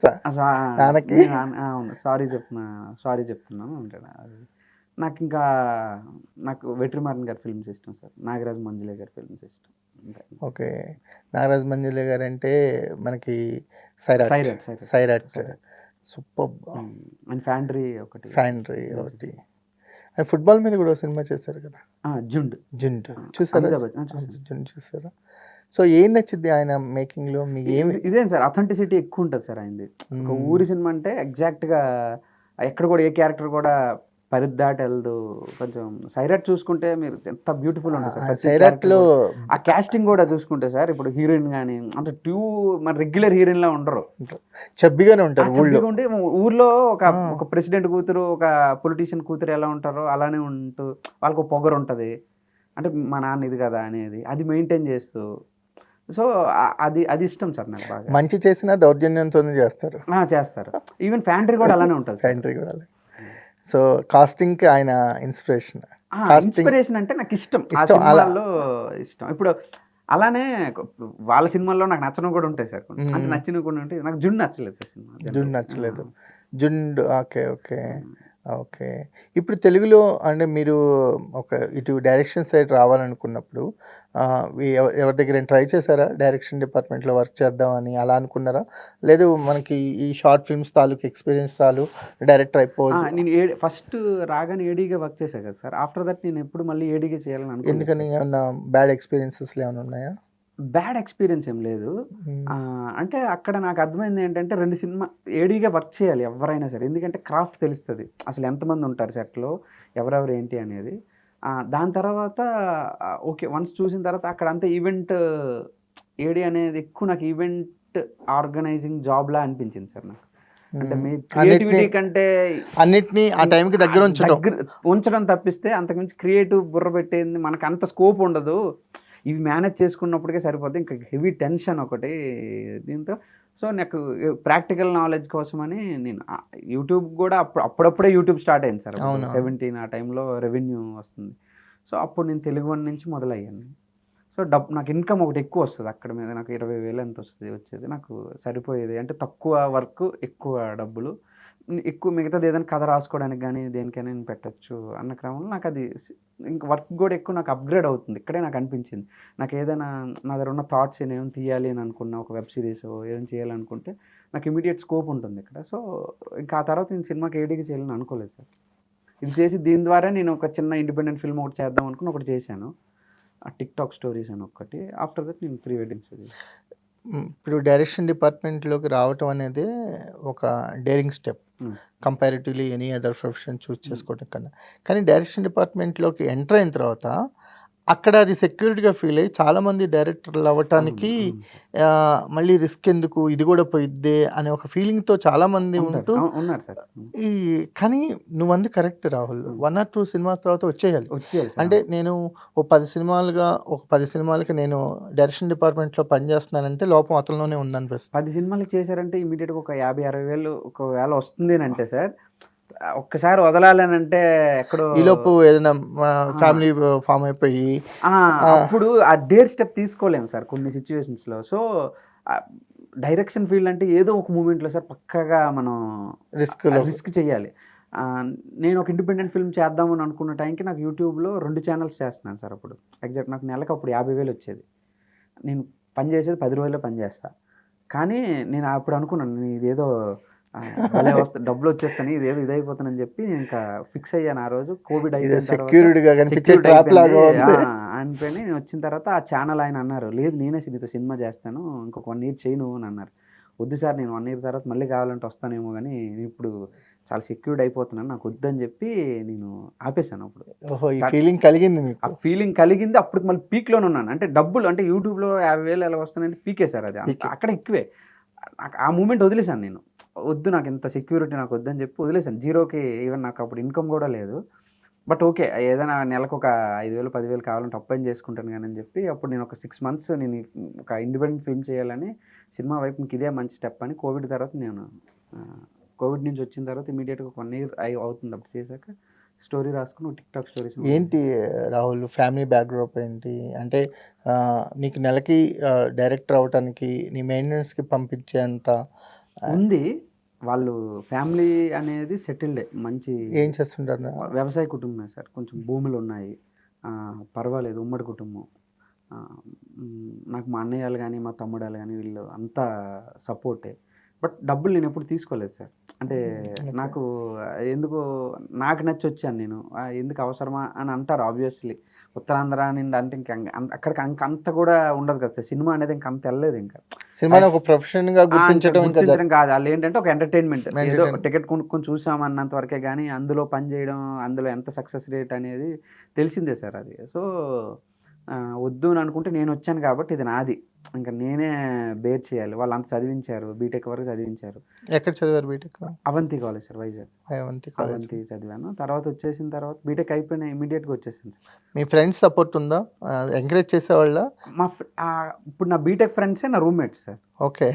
అవును సారీ చెప్తున్నాను అంటాడు. నాకు ఇంకా వెట్రిమారన్ గారి ఫిల్మ్స్ ఇష్టం సార్, నాగరాజ్ మంజులే గారి ఫిల్మ్స్ ఇష్టం. ఓకే, నాగరాజ్ మంజులే గారు అంటే మనకి సైరాట్ సూపర్ అండ్ ఫ్యాండ్రీ ఒకటి ఫుట్బాల్ మీద కూడా సినిమా చేశారు కదా, జుండ్ చూసారా? సో ఏం నచ్చింది ఆయన మేకింగ్లో మీకు? ఇదేం సార్ అథెంటిసిటీ ఎక్కువ ఉంటుంది సార్ ఆయనది. ఒక ఊరి సినిమా అంటే ఎగ్జాక్ట్గా ఎక్కడ కూడా ఏ క్యారెక్టర్ కూడా పరిదాటి వెళ్దు. కొంచెం సైరాట్ చూసుకుంటే మీరు ఎంత బ్యూటిఫుల్ ఉంటుంది సార్. సైరాట్లో ఆ కాస్టింగ్ కూడా చూసుకుంటే సార్, ఇప్పుడు హీరోయిన్ కానీ అంత మన రెగ్యులర్ హీరోయిన్ లా ఉండరు, చబ్బిగానే ఉంటారు. ఉంటే ఊర్లో ఒక ప్రెసిడెంట్ కూతురు, ఒక పొలిటీషియన్ కూతురు ఎలా ఉంటారో అలానే ఉంటూ వాళ్ళకు పొగరు ఉంటుంది. అంటే మా నాన్న ఇది కదా అనేది అది మెయింటైన్ చేస్తూ. సో అది ఇష్టం సార్ నాకు బాగా. మంచి చేసిన దౌర్జన్యంతో చేస్తారు. ఈవెన్ ఫ్యాండ్రీ కూడా అలానే ఉంటుంది. ఫ్యాండ్రీ కూడా సో కాస్టింగ్కి ఆయన ఇన్స్పిరేషన్ అంటే నాకు ఇష్టం. ఇప్పుడు అలానే వాళ్ళ సినిమాల్లో నాకు నచ్చడం కూడా ఉంటాయి సార్, అంటే నచ్చినవి కూడా ఉంటాయి. నాకు జుండ్ నచ్చలేదు సార్ సినిమా. జుండ్ ఓకే. ఇప్పుడు తెలుగులో అంటే మీరు ఇటు డైరెక్షన్ సైడ్ రావాలనుకున్నప్పుడు ఎవరి దగ్గర ట్రై చేశారా? డైరెక్షన్ డిపార్ట్మెంట్లో వర్క్ చేద్దామని అలా అనుకున్నారా? లేదు మనకి ఈ షార్ట్ ఫిల్మ్స్ తాలూకు ఎక్స్పీరియన్స్ చాలు డైరెక్టర్ అయిపోవచ్చు? నేను ఫస్ట్ రాగానే ఏడీగా వర్క్ చేశాను కదా సార్. ఆఫ్టర్ దట్ నేను ఎప్పుడు మళ్ళీ ఏడీగా చేయాలని అనుకున్నాను. ఎందుకని ఏమన్నా బ్యాడ్ ఎక్స్పీరియన్సెస్ ఏమైనా ఉన్నాయా? బ్యాడ్ ఎక్స్పీరియన్స్ ఏం లేదు. అంటే అక్కడ నాకు అర్థమైంది ఏంటంటే, 2 సినిమా ఏడీగా వర్క్ చేయాలి ఎవరైనా సరే. ఎందుకంటే క్రాఫ్ట్ తెలుస్తుంది, అసలు ఎంతమంది ఉంటారు సెట్లో, ఎవరెవరు ఏంటి అనేది. దాని తర్వాత ఓకే వన్స్ చూసిన తర్వాత అక్కడ అంతా ఈవెంట్ ఏడీ అనేది ఎక్కువ నాకు ఈవెంట్ ఆర్గనైజింగ్ జాబ్లా అనిపించింది సార్ నాకు. అంటే మీ క్రియేటివిటీ కంటే అన్నిటినీ ఆ టైంకి దగ్గర ఉంచడం తప్పిస్తే అంతకుమించి క్రియేటివ్ బుర్ర పెట్టేది మనకు అంత స్కోప్ ఉండదు. ఇవి మేనేజ్ చేసుకున్నప్పటికే సరిపోద్ది, ఇంకా హెవీ టెన్షన్ ఒకటి దీంతో. సో నాకు ప్రాక్టికల్ నాలెడ్జ్ కోసమని నేను యూట్యూబ్ కూడా అప్పుడప్పుడే యూట్యూబ్ స్టార్ట్ అయింది సార్. 17 ఆ టైంలో రెవెన్యూ వస్తుంది. సో అప్పుడు నేను తెలుగు 1 నుంచి మొదలయ్యాను. సో నాకు ఇన్కమ్ ఒకటి ఎక్కువ వస్తుంది అక్కడ మీద. నాకు 20,000 ఎంత వచ్చేది, నాకు సరిపోయేది. అంటే తక్కువ వర్క్ ఎక్కువ డబ్బులు, ఎక్కువ మిగతాది ఏదైనా కథ రాసుకోవడానికి కానీ దేనికైనా నేను పెట్టచ్చు అన్న క్రమంలో నాకు అది ఇంకా వర్క్ కూడా ఎక్కువ నాకు అప్గ్రేడ్ అవుతుంది. ఇక్కడే నాకు అనిపించింది, నాకు ఏదైనా నా దగ్గర ఉన్న థాట్స్ ఏమైనా తీయాలి అని అనుకున్నా, ఒక వెబ్ సిరీస్ ఏదైనా చేయాలనుకుంటే నాకు ఇమీడియట్ స్కోప్ ఉంటుంది ఇక్కడ. సో ఇంకా ఆ తర్వాత నేను సినిమాకి ఏడీగా చేయాలని అనుకోలేదు సార్. ఇది చేసి దీని ద్వారా నేను ఒక చిన్న ఇండిపెండెంట్ ఫిల్మ్ ఒకటి చేద్దాం అనుకుని ఒకటి చేశాను. టిక్ టాక్ స్టోరీస్ అని ఒక్కటి. ఆఫ్టర్ దట్ నేను ప్రీ వెడ్డింగ్ స్టోరీస్. ఇప్పుడు డైరెక్షన్ డిపార్ట్మెంట్లోకి రావటం అనేది ఒక daring step comparatively any other profession చూస్ చేసుకోవడం కన్నా. కానీ డైరెక్షన్ డిపార్ట్మెంట్లోకి ఎంటర్ అయిన తర్వాత అక్కడ అది సెక్యూరిటీగా ఫీల్ అయ్యి చాలామంది డైరెక్టర్లు అవ్వటానికి మళ్ళీ రిస్క్ ఎందుకు, ఇది కూడా పోయిద్దే అనే ఒక ఫీలింగ్తో చాలామంది ఉంటూ ఉన్నారు సార్. ఈ కానీ నువ్వంది కరెక్ట్ రాహుల్, 1 or 2 సినిమాస్ తర్వాత వచ్చేయాలి. అంటే నేను ఒక 10 సినిమాలకి నేను డైరెక్షన్ డిపార్ట్మెంట్లో పనిచేస్తున్నానంటే లోపం అతనిలోనే ఉందనిపిస్తుంది. 10 సినిమాలు చేశారంటే ఇమీడియట్గా ఒక 50-60 వేలు ఒకవేళ వస్తుంది అని అంటే సార్, ఒక్కసారి వదలాలని అంటే ఎక్కడో ఈలోపు ఏదైనా ఫ్యామిలీ ఫామ్ అయిపోయి అప్పుడు ఆ డేర్ స్టెప్ తీసుకోలేము సార్ కొన్ని సిచ్యువేషన్స్లో. సో డైరెక్షన్ ఫీల్డ్ అంటే ఏదో ఒక మూమెంట్లో సార్ పక్కాగా మనం రిస్క్ చేయాలి. నేను ఒక ఇండిపెండెంట్ ఫిల్మ్ చేద్దామని అనుకున్న టైంకి నాకు యూట్యూబ్లో 2 ఛానల్స్ చేస్తున్నాను సార్. అప్పుడు ఎగ్జాక్ట్ నాకు నెలకు అప్పుడు 50,000 వచ్చేది. నేను పని చేసేది 10 రోజుల్లో పని చేస్తా. కానీ నేను అప్పుడు అనుకున్నాను, నేను ఇదేదో భలే వస్తే డబ్బులు వచ్చేస్తాను, ఇదేదో ఇదైపోతానని చెప్పి ఇంకా ఫిక్స్ అయ్యాను. ఆ రోజు కోవిడ్ అయిపోయిన అనిపోయి నేను వచ్చిన తర్వాత ఆ ఛానల్ ఆయన అన్నారు, లేదు నేనే నీతో సినిమా చేస్తాను, ఇంకొక 1 year చేయను అని అన్నారు. వద్దు సార్, నేను 1 year తర్వాత మళ్ళీ కావాలంటే వస్తానేమో, కానీ నేను ఇప్పుడు చాలా సెక్యూర్డ్ అయిపోతున్నాను, నాకు వద్దని చెప్పి నేను ఆపేశాను. అప్పుడు ఫీలింగ్ కలిగింది మీకు? ఆ ఫీలింగ్ కలిగింది. అప్పుడు మళ్ళీ పీక్లోనే ఉన్నాను. అంటే డబ్బులు అంటే యూట్యూబ్లో 50,000 ఎలా వస్తానంటే పీకే సార్, అది అక్కడ ఎక్కువే. నాకు ఆ మూమెంట్ వదిలేశాను. నేను వద్దు, నాకు ఇంత సెక్యూరిటీ నాకు వద్దని చెప్పి వదిలేశాను. జీరోకి ఈవెన్ నాకు అప్పుడు ఇన్కమ్ కూడా లేదు. బట్ ఓకే, ఏదైనా నెలకు ఒక 5,000 10,000 కావాలంటే అప్లై చేసుకుంటాను కానీ అని చెప్పి అప్పుడు నేను ఒక 6 months నేను ఒక ఇండిపెండెంట్ ఫిల్మ్ చేయాలని సినిమా వైపు మీకు ఇదే మంచి స్టెప్ అని కోవిడ్ తర్వాత నేను కోవిడ్ నుంచి వచ్చిన తర్వాత ఇమీడియట్గా 1 year అవుతుంది. అప్పుడు చేశాక స్టోరీ రాసుకుని టిక్ టాక్ స్టోరీస్. ఏంటి రాహుల్ ఫ్యామిలీ బ్యాక్డ్రాప్ ఏంటి? అంటే నీకు నెలకి డైరెక్టర్ అవటానికి నీ మెయింటెనెన్స్కి పంపించేంత ఉంది. వాళ్ళు ఫ్యామిలీ అనేది సెటిల్డే, మంచి ఏం చేస్తుంటారు? వ్యవసాయ కుటుంబమే సార్, కొంచెం భూములు ఉన్నాయి, పర్వాలేదు, ఉమ్మడి కుటుంబం. నాకు మా అన్నయ్యలు కానీ మా తమ్ముడాలు కానీ వీళ్ళు అంతా సపోర్టే. బట్ డబ్బులు నేను ఎప్పుడు తీసుకోలేదు సార్. అంటే నాకు ఎందుకు నాకు నచ్చి వచ్చాను నేను, ఎందుకు అవసరమా అని అంటారు ఆబ్వియస్లీ. ఉత్తరాంధ్ర నుండి అంటే ఇంకా అక్కడికి అంత కూడా ఉండదు కదా సార్. సినిమా అనేది ఇంకా అంత వెళ్ళలేదు. ఇంకా సినిమా ఒక ప్రొఫెషన్గా గుర్తించడం కాదు, వాళ్ళు ఏంటంటే ఒక ఎంటర్టైన్మెంట్, ఏదో టికెట్ కొనుక్కొని చూసామన్నంత వరకే కానీ అందులో పని చేయడం, అందులో ఎంత సక్సెస్ రేట్ అనేది తెలిసిందే సార్. అది సో వద్దు అని అనుకుంటే నేను వచ్చాను కాబట్టి ఇది నాది, ఇంకా నేనే బేర్ చేయాలి. వాళ్ళు అంత చదివించారు, బీటెక్ వరకు చదివించారు. ఎక్కడ చదివారు BTech? Avanti college sir, Vizag Avanti చదివాను. తర్వాత వచ్చేసిన తర్వాత బీటెక్ అయిపోయిన ఇమీడియట్గా వచ్చేసింది సార్. మీ ఫ్రెండ్స్ సపోర్ట్ ఉందా? ఎంకరేజ్ చేసేవాళ్ళ? ఇప్పుడు నా బీటెక్ ఫ్రెండ్సే నా రూమ్మేట్స్ సార్. ఓకే.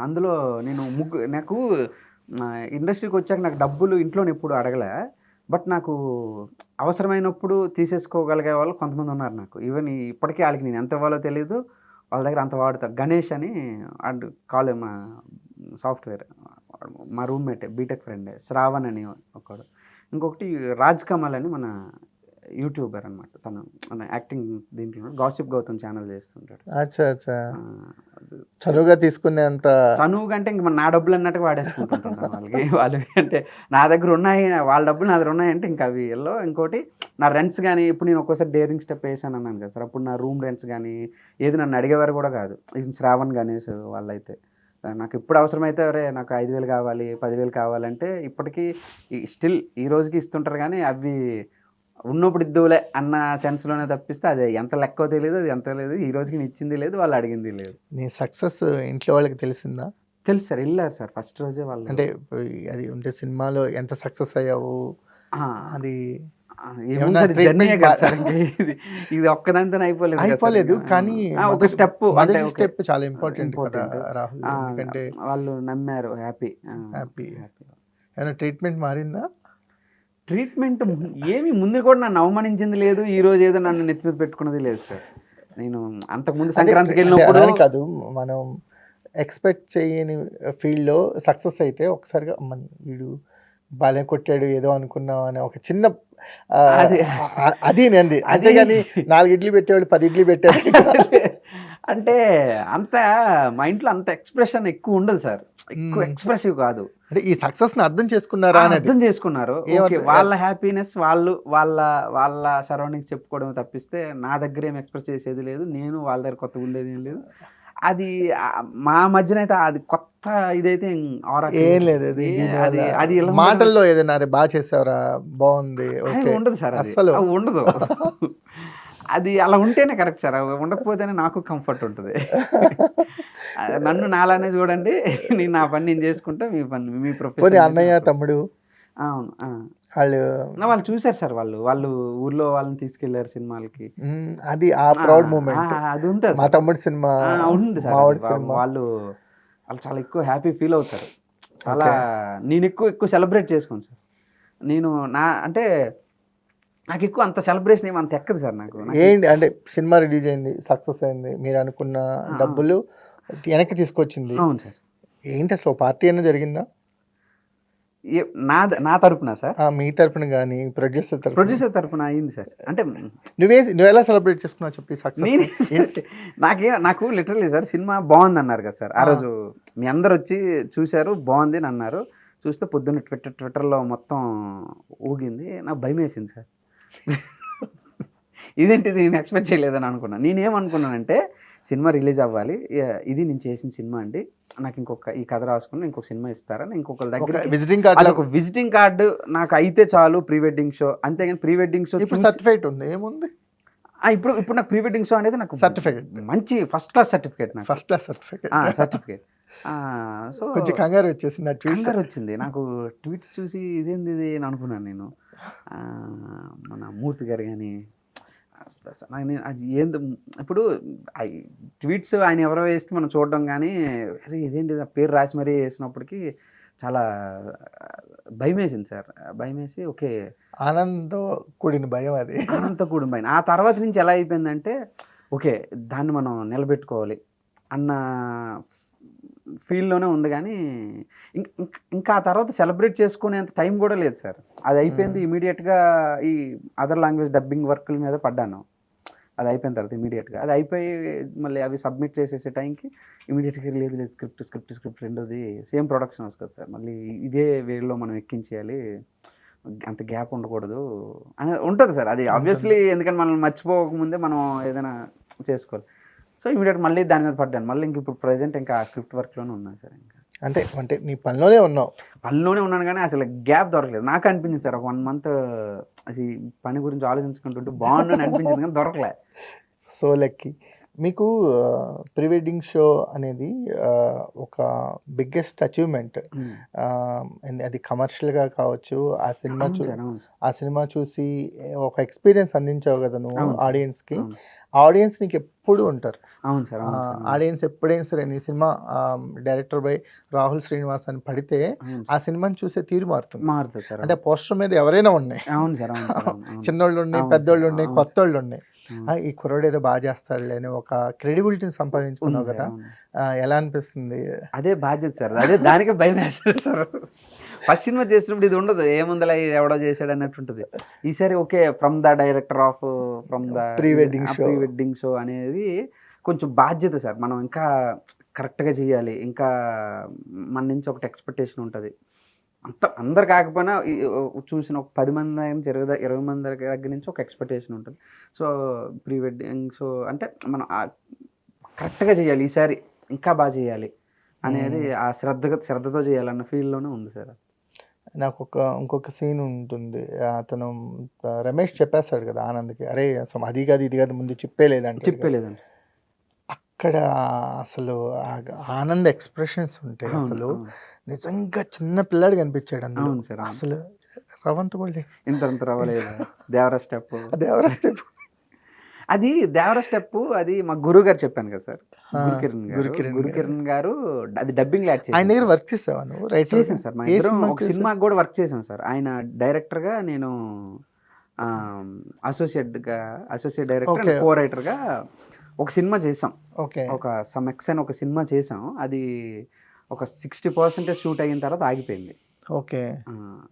అందులో నేను నాకు ఇండస్ట్రీకి వచ్చాక నాకు డబ్బులు ఇంట్లో ఎప్పుడు అడగలే. బట్ నాకు అవసరమైనప్పుడు తీసేసుకోగలిగే వాళ్ళు కొంతమంది ఉన్నారు నాకు. ఈవెన్ ఇప్పటికీ వాళ్ళకి నేను ఎంత ఇవ్వాలో తెలియదు, వాళ్ళ దగ్గర అంత వాడుతా. గణేష్ అని అండ్ మా సాఫ్ట్వేర్ మా రూమ్మేట్ బీటెక్ ఫ్రెండే. శ్రావణ్ అని ఒకడు. ఇంకొకటి రాజ్ కమల్ అని మన యూట్యూబర్ అనమాట. తను మన యాక్టింగ్ దీంట్లో గాసిప్ గౌతమ్ ఛానల్ చేస్తుంటాడు. చనువుగా తీసుకునే అంత చనువుగా అంటే ఇంక నా డబ్బులు అన్నట్టుగా వాడేసుకుంటుంటాను వాళ్ళు అంటే నా దగ్గర ఉన్నాయి, వాళ్ళ డబ్బులు నా దగ్గర ఉన్నాయంటే ఇంకా అవి ఎల్లో. ఇంకోటి నా రెంట్స్ కానీ, ఇప్పుడు నేను ఒక్కోసారి డేరింగ్ స్టెప్ వేసాను అన్నాను కదా సార్, అప్పుడు నా రూమ్ రెంట్స్ కానీ ఏది నన్ను అడిగేవారు కూడా కాదు. శ్రావణ్ గణేష్ వాళ్ళైతే నాకు ఇప్పుడు అవసరమైతే అరే నాకు 5,000 కావాలి 10,000 కావాలంటే ఇప్పటికీ స్టిల్ ఈ రోజుకి ఇస్తుంటారు. కానీ అవి ఉన్నప్పుడు ఇద్దువులే అన్న సెన్స్లోనే తప్పిస్తే అది ఎంత లెక్కో తెలియదు, అది ఎంత లేదు, ఈ రోజుకి నేను ఇచ్చింది లేదు, వాళ్ళు అడిగింది లేదు. నీ సక్సెస్ ఇంట్లో వాళ్ళకి తెలిసిందా? తెలుసు సార్, వెళ్ళారు సార్ ఫస్ట్ రోజే వాళ్ళు. అంటే అది ఉంటే సినిమాలో ఎంత సక్సెస్ అయ్యావు అది ఇది ఒక్కదంతా అయిపోలేదు. కానీ ఒక స్టెప్ చాలా ఇంపార్టెంట్ రాహుల్, ఎందుకంటే వాళ్ళు నమ్మారు. హ్యాపీ. ఏమైనా ట్రీట్మెంట్ మారిందా? ట్రీట్మెంట్ ఏమి ముందు కూడా నన్ను అవమానించింది లేదు, ఈ రోజు ఏదో నన్ను నెత్తి మీద పెట్టుకున్నది లేదు సార్. నేను అంతకుముందు సంక్రాంతికి వెళ్ళినప్పుడు కాదు, మనం ఎక్స్పెక్ట్ చేయని ఫీల్డ్లో సక్సెస్ అయితే ఒకసారిగా వీడు బాలే కొట్టాడు ఏదో అనుకున్నాం అని ఒక చిన్న అది నేంది. అంతేగాని 4 ఇడ్లీ పెట్టేవాళ్ళు 10 ఇడ్లీ పెట్టారు అంటే అంత మా ఇంట్లో అంత ఎక్స్ప్రెషన్ ఎక్కువ ఉండదు సార్, ఎక్కువ ఎక్స్ప్రెసివ్ కాదు. అంటే ఈ సక్సెస్ ని అర్థం చేసుకున్నారా అనేది అర్థం చేసుకున్నారు. ఓకే. వాళ్ళ హ్యాపీనెస్ వాళ్ళ సరౌండింగ్స్ చెప్పుకోవడం తప్పిస్తే నా దగ్గర ఏం ఎక్స్‌ప్రెస్ చేసేది లేదు. నేను వాళ్ళ దగ్గర కొత్తగా ఉండేది ఏం లేదు. అది మా మధ్యన అయితే అది కొత్త ఇదైతే ఆరా ఏం లేదు అది దీనివల్ల అది ఇలా మాటల్లో ఏదైనా అరే బాగా చేసావురా బాగుంది ఓకే ఉండదు సార్. అది అస్సలు ఉండదు. అది అలా ఉంటేనే కరెక్ట్ సార్. అవి ఉండకపోతేనే నాకు కంఫర్ట్ ఉంటుంది. నన్ను నాలానే చూడండి. నేను నా పని నేను చేసుకుంటా. మీ పని మీ పోనీ ప్రొఫెషన్. అన్నయ్య తమ్ముడు అవును. వాళ్ళు వాళ్ళు చూసారు సార్. వాళ్ళు ఊర్లో వాళ్ళని తీసుకెళ్లారు సినిమాలకి. అది ఆ ప్రౌడ్ మూమెంట్ అది ఉంటుంది మా తమ్ముడి సినిమా ఉంది సార్. మావాడి సినిమా వాళ్ళు చాలా ఎక్కువ హ్యాపీ ఫీల్ అవుతారు. అలా నేను ఎక్కువ సెలబ్రేట్ చేసుకోను సార్. నేను అంటే నాకు ఎక్కువ అంత సెలబ్రేషన్ ఏమి అంత ఎక్కదు సార్. నాకు ఏంటి అంటే సినిమా రిలీజ్ అయింది సక్సెస్ అయింది మీరు అనుకున్న డబ్బులు వెనక్కి తీసుకొచ్చింది. అవును సార్. ఏంటి అసలు పార్టీ అయినా జరిగిందా నా తరపున సార్? మీ తరపున కానీ ప్రొడ్యూసర్ తరపున అయింది సార్. అంటే నువ్వు ఎలా సెలబ్రేట్ చేసుకున్నావు చెప్పి సక్సెస్? నాకు లిటరల్లీ సార్ సినిమా బాగుంది అన్నారు కదా సార్. ఆ రోజు మీ అందరు వచ్చి చూశారు బాగుంది అని అన్నారు. చూస్తే పొద్దున్న ట్విట్టర్లో మొత్తం ఊగింది. నాకు భయం వేసింది సార్. ఇదేంటిది నేను ఎక్స్పెక్ట్ చేయలేదని అనుకున్నాను. నేనేమనుకున్నానంటే సినిమా రిలీజ్ అవ్వాలి, ఇది నేను చేసిన సినిమా అండి, నాకు ఈ కథ రాసుకుని ఇంకొక సినిమా ఇస్తారా, ఇంకొకరి దగ్గర విజిటింగ్ కార్డు, ఒక విజిటింగ్ కార్డు నాకు అయితే చాలు, ప్రీ వెడ్డింగ్ షో. అంతేగాని ప్రీ వెడ్డింగ్ షో సర్టిఫికేట్ ఉంది ఏముంది ఇప్పుడు నాకు ప్రీ వెడ్డింగ్ షో అనేది నాకు సర్టిఫికేట్ మంచి ఫస్ట్ క్లాస్ సర్టిఫికేట్. నాకు ఫస్ట్ క్లాస్ సర్టిఫికేట్. సో కొంచెం కంగారు వచ్చేసింది. కంగారు వచ్చింది నాకు ట్వీట్స్ చూసి. ఇదేంది ఇది అని అనుకున్నాను నేను. మన మూర్తి గారు కానీ అది ఏంది ఇప్పుడు ట్వీట్స్ ఆయన ఎవరో వేస్తే మనం చూడడం కానీ, అరే ఇదేంటి పేరు రాసి మరీ వేసినప్పటికీ చాలా భయం వేసింది సార్. భయం వేసి ఓకే ఆనందంతో కూడిన భయం, అది ఆనందంతో కూడిన భయం. ఆ తర్వాత నుంచి ఎలా అయిపోయిందంటే ఓకే దాన్ని మనం నిలబెట్టుకోవాలి అన్న ఫీల్డ్లోనే ఉంది. కానీ ఇంకా ఆ తర్వాత సెలబ్రేట్ చేసుకునేంత టైం కూడా లేదు సార్. అది అయిపోయింది ఇమీడియట్గా ఈ అదర్ లాంగ్వేజ్ డబ్బింగ్ వర్కుల మీద పడ్డాను. అది అయిపోయిన తర్వాత ఇమీడియట్గా అది అయిపోయి మళ్ళీ అవి సబ్మిట్ చేసేసే టైంకి ఇమీడియట్గా లేదు స్క్రిప్ట్ రెండోది సేమ్ ప్రొడక్షన్ వస్తుంది సార్. మళ్ళీ ఇదే వేలో మనం ఎక్కించేయాలి, అంత గ్యాప్ ఉండకూడదు అని ఉంటుంది సార్. అది ఆబ్వియస్లీ ఎందుకంటే మనం మర్చిపోకముందే మనం ఏదైనా చేసుకోవాలి. సో ఇమీడియట్ మళ్ళీ దాని మీద పడ్డాను. మళ్ళీ ఇప్పుడు ప్రజెంట్ ఇంకా ఆ స్క్రిప్ట్ వర్క్లోనే ఉన్నాను సార్. ఇంకా అంటే నీ పనిలోనే ఉన్నాను కానీ అసలు గ్యాప్ దొరకలేదు. నాకు అనిపించింది సార్ ఒక 1 month అసలు పని గురించి ఆలోచించుకుంటుంటే బాగుండు అనిపించింది కానీ దొరకలే. So lucky. మీకు ప్రీ వెడ్డింగ్ షో అనేది ఒక బిగ్గెస్ట్ అచీవ్మెంట్. అది కమర్షియల్గా కావచ్చు, ఆ సినిమా చూసి ఒక ఎక్స్పీరియన్స్ అందించావు కదా నువ్వు ఆడియన్స్కి. ఆడియన్స్ నీకు ఎప్పుడు ఉంటారు. అవును సార్. ఆడియన్స్ ఎప్పుడైనా సరే నీ cinema director by Rahul Srinivas అని పడితే ఆ సినిమాని చూసే తీరు మారుతుంది సార్. అంటే పోస్టర్ మీద ఎవరైనా ఉన్నాయి. అవును సార్. చిన్నోళ్ళు ఉన్నాయి, పెద్దోళ్ళు ఉన్నాయి, కొత్త వాళ్ళు ఉన్నాయి. ఈ కుర్రోడు ఏదో బాగా చేస్తాడులే అని ఒక క్రెడిబిలిటీని సంపాదించుకున్నావు కదా, ఎలా అనిపిస్తుంది? అదే బాధ్యత సార్. అదే దానికే భయం వేస్తుంది సార్. ఫస్ట్ సినిమా చేసినప్పుడు ఇది ఉండదు, ఏముందలా ఎవడో చేశాడు అన్నట్టు ఉంటుంది. ఈసారి okay from the director of from the pre wedding show అనేది కొంచెం బాధ్యత సార్. మనం ఇంకా కరెక్ట్గా చేయాలి, ఇంకా మన నుంచి ఒకటి ఎక్స్పెక్టేషన్ ఉంటుంది. అందరు కాకపోయినా చూసిన ఒక 10 మంది 20 మంది దగ్గర నుంచి ఒక ఎక్స్పెక్టేషన్ ఉంటుంది. సో ప్రీ వెడ్డింగ్ షో అంటే మనం కరెక్ట్గా చేయాలి, ఈసారి ఇంకా బాగా చేయాలి అనేది ఆ శ్రద్ధతో చేయాలన్న ఫీల్డ్లోనే ఉంది సార్. నాకు ఇంకొక సీన్ ఉంటుంది. అతను రమేష్ చెప్పేస్తాడు కదా ఆనంద్కి, అరే అసలు అది కాదు ఇది కాదు ముందు చెప్పలేదండి. అక్కడ అసలు ఆనంద్ ఎక్స్ప్రెషన్స్ ఉంటాయి. అసలు నిజంగా చిన్న పిల్లాడు కనిపించాడు అందులో. అసలు రవంత కూడా ఇంత రవ్వలేదు. దేవరా స్టెప్ అది అది మా గురువు గారు చెప్పాను కదా సార్, గురుకిరణ్ గారు. అది డబ్బింగ్ యాడ్ చేసి ఆయన దగ్గర వర్క్ చేసాను సార్. మా ఇద్దరం ఒక సినిమాకి కూడా వర్క్ చేసాం సార్. ఆయన డైరెక్టర్గా, నేను అసోసియేట్ డైరెక్టర్, కో రైటర్గా ఒక సినిమా చేసాం. ఒక సమ్ ఎక్స్ అని ఒక సినిమా చేసాం. అది ఒక 60% షూట్ అయిన తర్వాత ఆగిపోయింది.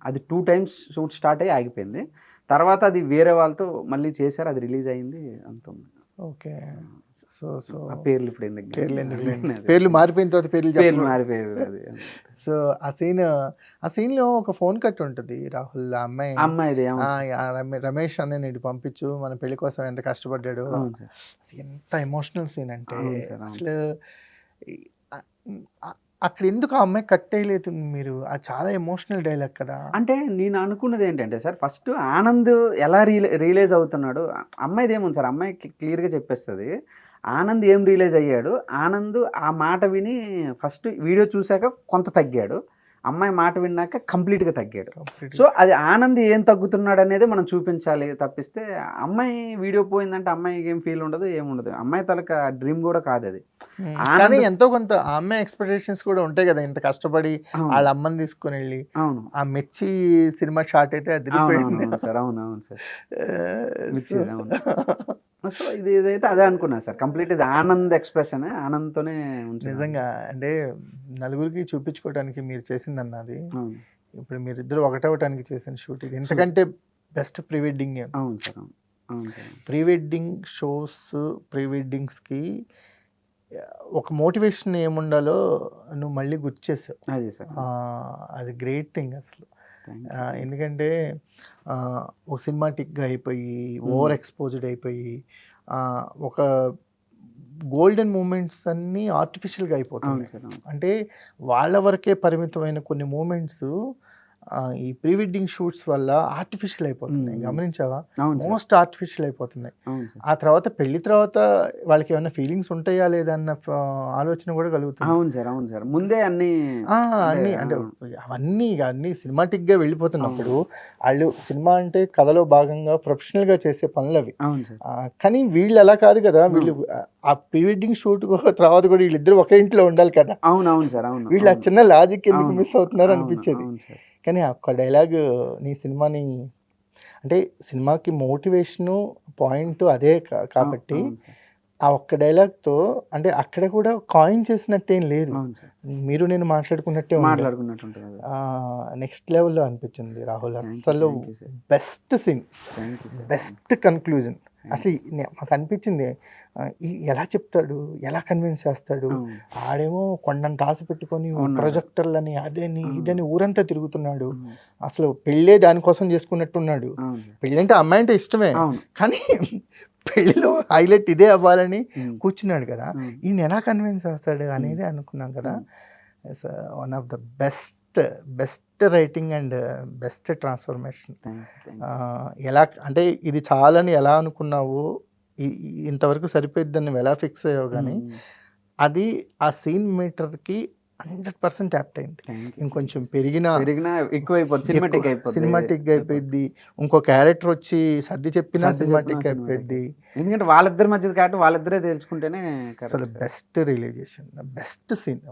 అది 2 times షూట్ స్టార్ట్ అయ్యి ఆగిపోయింది. తర్వాత అది వేరే వాళ్ళతో మళ్ళీ చేశారు, అది రిలీజ్ అయింది. అంత సో సో ఆ పేర్లు ఇప్పుడు ఎందుకు పేర్లు ఎందుకులేండి, అది. పేర్లు మారిపోయిన తర్వాత పేర్లు పేర్లు చెప్పకూడదు. మారిపోయేది అది. సో ఆ సీన్లో ఒక ఫోన్ కట్ ఉంటుంది రాహుల్, ఆ అమ్మాయి అమ్మాయిది ఆ, అవును సార్. రమేష్ అనే నీటి పంపించు, మన పెళ్లి కోసం ఎంత కష్టపడ్డాడు. అవును సార్. అసలు ఎంత ఎమోషనల్ సీన్ అంటే అవును సార్, అవును. అసలు ఈ- ఆ- ఆ- అక్కడ ఎందుకు ఆ అమ్మాయి కట్ అయ్యలేదు మీరు, అది చాలా ఎమోషనల్ డైలాగ్ కదా. అంటే నేను అనుకున్నది ఏంటంటే సార్, ఫస్ట్ ఆనంద్ ఎలా రియలైజ్ అవుతున్నాడు, అమ్మాయిది ఏముంది సార్, అమ్మాయి క్లియర్గా చెప్పేస్తుంది. ఆనంద్ ఏం రియలైజ్ అయ్యాడు, ఆనంద్ ఆ మాట విని ఫస్ట్ వీడియో చూశాక కొంత తగ్గాడు, అమ్మాయి మాట విన్నాక కంప్లీట్గా తగ్గాడు. Complete. సో అది ఆనంద్ ఏం తగ్గుతున్నాడు అనేది మనం చూపించాలి తప్పిస్తే, అమ్మాయి వీడియో పోయిందంటే అమ్మాయికి ఏం ఫీల్ ఉండదు, ఏముండదు. అమ్మాయి తలక డ్రీమ్ కూడా కాదు అది. కానీ ఆనంద్ ఎంతో కొంత ఆ అమ్మాయి ఎక్స్పెక్టేషన్స్ కూడా ఉంటాయి కదా, ఇంత కష్టపడి అవును వాళ్ళ అమ్మని తీసుకుని వెళ్ళి అవును ఆ మెచ్చి సినిమా షాట్ అయితే అదిరిపోయింది. అవును సార్, అవును సార్. సో మిర్చి, అవును. సో ఇదైతే అదే అనుకున్నా సార్, కంప్లీట్ ఇది ఆనంద్ ఎక్స్ప్రెషన్, ఆనంద్తోనే ఉంచున్నాను. నిజంగా అంటే నలుగురికి చూపించుకోవడానికి మీరు చేసింది అన్నది, అవును ఇప్పుడు మీరిద్దరు ఒకటవటానికి చేసిన షూట్ ఇది, ఎందుకంటే బెస్ట్ ప్రీ వెడ్డింగ్. అవును సార్, అవును అవును sir. Pre wedding shows, pre వెడ్డింగ్స్కి ఒక మోటివేషన్ ఏముండాలో నువ్వు మళ్ళీ గుర్తు చేసావు. అదే సార్. అది గ్రేట్ థింగ్ అసలు. థ్యాంక్ ఎందుకంటే ఒక సినిమాటిక్గా అయిపోయి ఓవర్ ఎక్స్పోజ్డ్ అయిపోయి ఒక గోల్డెన్ మూమెంట్స్ అన్నీ ఆర్టిఫిషియల్గా అవును అయిపోతున్నాయి. సార్, అవును. అంటే వాళ్ళ వరకే పరిమితమైన కొన్ని మూమెంట్స్ ఈ ప్రీ వెడ్డింగ్ షూట్స్ వల్ల ఆర్టిఫిషియల్ అయిపోతున్నాయి. గమనించావా? అవును సార్, మోస్ట్ ఆర్టిఫిషియల్ అయిపోతున్నాయి. అవును సార్. ఆ తర్వాత పెళ్లి తర్వాత వాళ్ళకి ఏమైనా ఫీలింగ్స్ ఉంటాయా లేదా అన్న ఆలోచన కూడా కలుగుతుంది. అవును సార్, అవును సార్. ముందే అన్ని అన్నీ అంటే అవన్నీ ఇక అన్నీ సినిమాటిక్గా వెళ్ళిపోతున్నప్పుడు వాళ్ళు సినిమా అంటే కథలో భాగంగా ప్రొఫెషనల్గా చేసే పనులు అవి. అవును సార్, కానీ వీళ్ళు అలా కాదు కదా, వీళ్ళు ఆ ప్రీ వెడ్డింగ్ షూట్ తర్వాత కూడా వీళ్ళిద్దరు ఒకే ఇంట్లో ఉండాలి కదా. అవును అవును సార్, అవును వీళ్ళు ఆ అవును. చిన్న లాజిక్ ఎందుకు అవును, మిస్ అవుతున్నారు అవును, అనిపించేది. అవును సార్. కానీ ఆ ఒక్క డైలాగ్ నీ సినిమాని అంటే సినిమాకి మోటివేషను పాయింట్ అదే కాబట్టి అవును సార్, ఆ ఒక్క డైలాగ్తో అంటే అక్కడ కూడా కాయిన్ చేసినట్టేం లేదు, అవును సార్. మీరు నేను మాట్లాడుకున్నట్టే ఉంది. మాట్లాడుకున్నట్టు ఉంటుంది అది. నెక్స్ట్ లెవెల్లో అనిపించింది రాహుల్. Thank you, అస్సలు thank you, sir. Best scene, thank you sir. Best conclusion. అసలు మాకు అనిపించింది ఎలా చెప్తాడు, ఎలా కన్విన్స్ చేస్తాడు. అవును. ఆడేమో కొండంత ఆశ పెట్టుకొని ఉన్నాడు. ప్రొజెక్టర్లని అదని అవును. ఇదని ఊరంతా తిరుగుతున్నాడు. అవును. అసలు పెళ్ళే దానికోసం చేసుకున్నట్టున్నాడు. అవును సార్. పెళ్ళి అంటే అమ్మాయి అంటే ఇష్టమే, అవును. కానీ పెళ్ళిలో హైలైట్ ఇదే అవ్వాలని ఉమ్. కూర్చున్నాడు కదా. అవును. ఈయన ఎలా కన్విన్స్ చేస్తాడు అనేది అనుకున్నాం కదా. One of the best writing and best transformation. Thank you. ఎలా అంటే ఇది చాలని ఎలా అనుకున్నావు, ఇంతవరకు సరిపోయిద్దని నువ్వు ఎలా ఫిక్స్ అయ్యావు, కానీ అది ఆ సీన్ మీటర్కి 100% యాప్ట్ అయింది. Thank you. ఇంకొంచెం పెరిగినా ఎక్కువైపోద్ది, సినిమాటిక్ అయిపోద్ది. సినిమాటిక్ అయిపోయింది. ఇంకో క్యారెక్టర్ వచ్చి సర్ది చెప్పినా సర్ది సినిమాటిక్ చెప్పినా అయిపోయింది. ఎందుకంటే వాళ్ళిద్దరి మధ్యది కాబట్టి వాళ్ళిద్దరే తేల్చుకుంటేనే అసలు correct. Best realisation, best scene.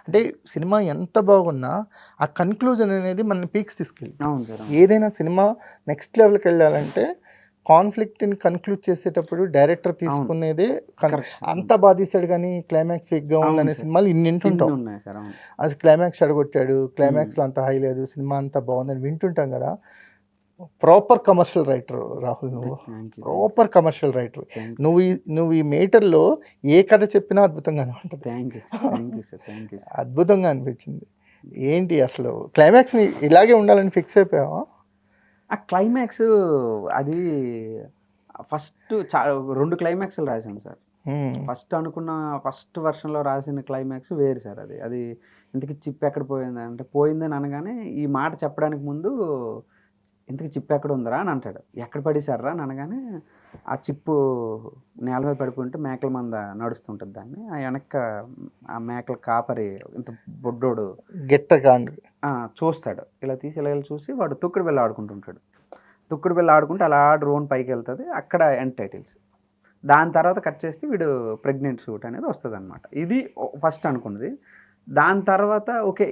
అంటే సినిమా ఎంత బాగున్నా ఆ కన్క్లూజన్ అనేది మన పీక్స్ తీసుకెళ్ళి, అవును సార్, అవును. ఏదైనా సినిమా నెక్స్ట్ లెవెల్కి వెళ్ళాలంటే కాన్ఫ్లిక్ట్ని కన్క్లూడ్ చేసేటప్పుడు డైరెక్టర్ తీసుకునేదే Correct. అంత బాధేశాడు కానీ క్లైమాక్స్ వీక్గా ఉందనే అవును సార్. సినిమాలు ఇన్ని ఇన్ని వింటుంటాం. ఉన్నాయి సార్, అవును. అది క్లైమాక్స్ అడగొట్టాడు, క్లైమాక్స్లో అంత హై లేదు, సినిమా అంతా బాగుందని వింటుంటాం కదా. ప్రాపర్ కమర్షియల్ రైటర్ రాహుల్, నువ్వు thank you. Proper commercial writer. Thank నువ్వు ఈ మేటర్లో ఏ కథ చెప్పినా అద్భుతంగానే ఉంటుంది. Thank you sir, thank you sir, thank you. అద్భుతంగా అనిపించింది. ఏంటి అసలు క్లైమాక్స్ని ఇలాగే ఉండాలని ఫిక్స్ అయిపోయావా? ఆ క్లైమాక్స్ అది ఫస్ట్ 2 క్లైమాక్స్లు రాశాను సార్. ఫస్ట్ అనుకున్న ఫస్ట్ వర్షన్లో రాసిన క్లైమాక్స్ వేరు సార్. అది ఇంతకీ చిప్ ఎక్కడ పోయింది అంటే, పోయిందని అనగానే ఈ మాట చెప్పడానికి ముందు ఇంతకీ చిప్ ఎక్కడ ఉందరా అని అంటాడు. ఎక్కడ పడేశారా అని అనగానే ఆ చిప్పు నేల మీద పడిపోయింటే మేకల మంద నడుస్తుంటుంది దాన్ని, ఆ వెనక్క ఆ మేకల కాపరి ఇంత బొడ్డోడు గెట్టగా చూస్తాడు. ఇలా తీసి ఇలా చూసి వాడు తొక్కుడు బిళ్ళ ఆడుకుంటుంటాడు. తొక్కుడు బిళ్ళ ఆడుకుంటే అలా డ్రోన్ పైకి వెళ్తుంది, అక్కడ ఎండ్ టైటిల్స్. దాని తర్వాత కట్ చేస్తే వీడు ప్రెగ్నెంట్ షూట్ అనేది వస్తుంది అనమాట. ఇది ఫస్ట్ అనుకున్నది. దాని తర్వాత ఓకే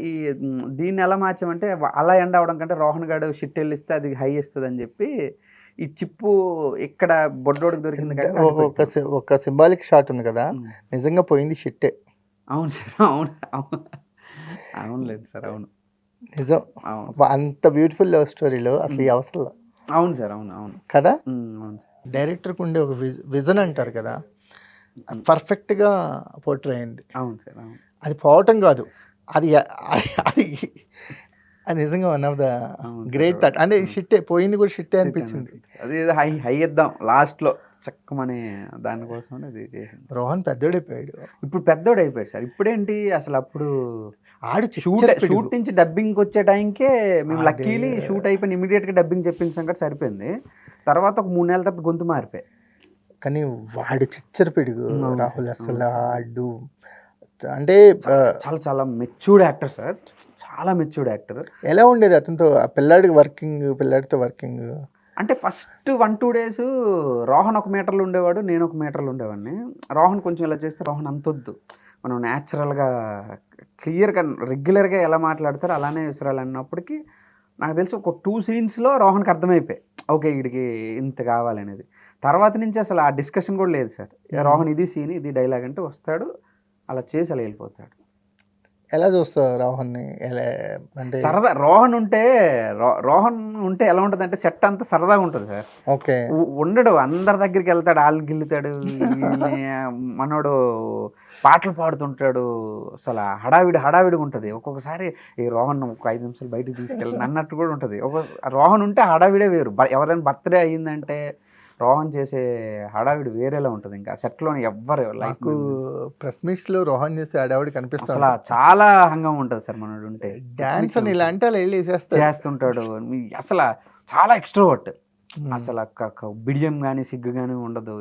దీన్ని ఎలా మార్చామంటే, అలా ఎండ్ అవడం కంటే రోహన్ గారు షిట్ వెళ్ళిస్తే అది హై ఇస్తుంది అని చెప్పి ఈ చిప్పు ఇక్కడ బొడ్డోడికి దొరికింది కాబట్టి అది పెట్టాం. ఒక సింబాలిక్ షాట్ ఉంది కదా, నిజంగా పోయింది షిట్టే. అవును సార్, అవును అవును అవునులేదు సార్, అవును నిజం. అవును అంత బ్యూటిఫుల్ లవ్ స్టోరీలో అసలు ఈ అవసరం అవును సార్, అవును అవును కదా. అవును సార్. డైరెక్టర్కి ఉండే ఒక విజన్ అంటారు కదా, పర్ఫెక్ట్గా పోర్ట్రే అయింది. అవును సార్, అవును. అది పోవటం కాదు, అది అది అది నిజంగా వన్ ఆఫ్ ద అవును గ్రేట్ సార్. థాట్. అంటే షిట్టే పోయింది కూడా షిట్టే అనిపించింది. అది ఏదో హై ఇద్దాం లాస్ట్‌లో చక్కమని దానికోసం అది చేసింది. రోహన్ పెద్దోడైపోయాడు. ఇప్పుడు పెద్దోడు అయిపోయాడు సార్. ఇప్పుడేంటి అసలు అప్పుడు ఆడు షూట్ చిచ్చర పిడుగు. షూట్ నుంచి డబ్బింగ్‌కొచ్చే టైంకే మేము అదే. లక్కీలీ షూట్ అయిపోయిన ఇమ్మీడియేట్‌గా డబ్బింగ్ చెప్పించాం కాబట్టి సరిపోయింది. తర్వాత ఒక 3 నెలల తర్వాత గొంతు మారిపోయాయి. కానీ వాడు చిచ్చర పిడుగు అవును రాహుల్. సార్, అసలు అవును సార్. ఆడు అంటే చాలా చాలా మెచ్యూర్డ్ యాక్టర్ సార్. చాలా మెచ్యూర్డ్ యాక్టర్. ఎలా ఉండేది అతనితో, ఆ పిల్లాడితో వర్కింగ్? అంటే ఫస్ట్ 1, 2 డేస్ రోహన్ ఒక మీటర్‌లో ఉండేవాడు. నేను ఒక మీటర్‌లో ఉండేవాడిని. రోహన్ కొంచెం ఇలా చేస్తే రోహన్ అంతొద్దు. మనం న్యాచురల్‌గా క్లియర్‌గా రెగ్యులర్‌గా ఎలా మాట్లాడతారో అలానే విసరాలన్నప్పటికి నాకు తెలిసి ఒక 2 సీన్స్‌లో రోహన్‌కి అర్థమైపోయాయి. ఓకే. ఈడికి ఇంత కావాలనేది. తర్వాత నుంచి అసలు ఆ డిస్కషన్ కూడా లేదు సార్. రోహన్ ఇది సీన్, ఇది డైలాగ్ అంటే వస్తాడు. అలా చేసి అలా వెళ్ళిపోతాడు. ఎలా చూస్తావు రాహుల్ని? ఎలా అంటే సరదా రోహన్ ఉంటే ఎలా ఉంటదంటే సెట్ అంతా సరదాగా ఉంటది సార్. ఓకే. ఉండడు. అందరి దగ్గరికి వెళ్తాడు. ఆళ్ళని గిల్లుతాడు. ఈళ్ళని మనోడు పాటలు పాడుతుంటాడు. అసల హడావిడిగా ఉంటది. ఒక్కొక్కసారి ఈ రోహన్ ఒక 5 నిమిషాలు బయటికి తీసుకెళ్ళండి అన్నట్టు కూడా ఉంటది. రోహన్ ఉంటే హడావిడే వేరు. ఎవరైనా బర్త్‌డే అయ్యిందంటే రోహన్ చేసే హడావిడి వేరేలా ఉంటది. ఇంకా సెట్‌లోని ఎవ్వరు నాకు ప్రెస్ మీట్స్‌లో రోహన్ చేసే హడావుడి కనిపిస్తా అసల చాలా హంగామా ఉంటది సార్ మనోడు ఉంటే. డాన్స్ అని ఇలా అంటే అలా వెళ్ళి చేస్తుంటాడు. అసల చాలా ఎక్స్‌ట్రోవర్ట్. అసల బిడియం గాని, సిగ్గు గాని ఉండదు.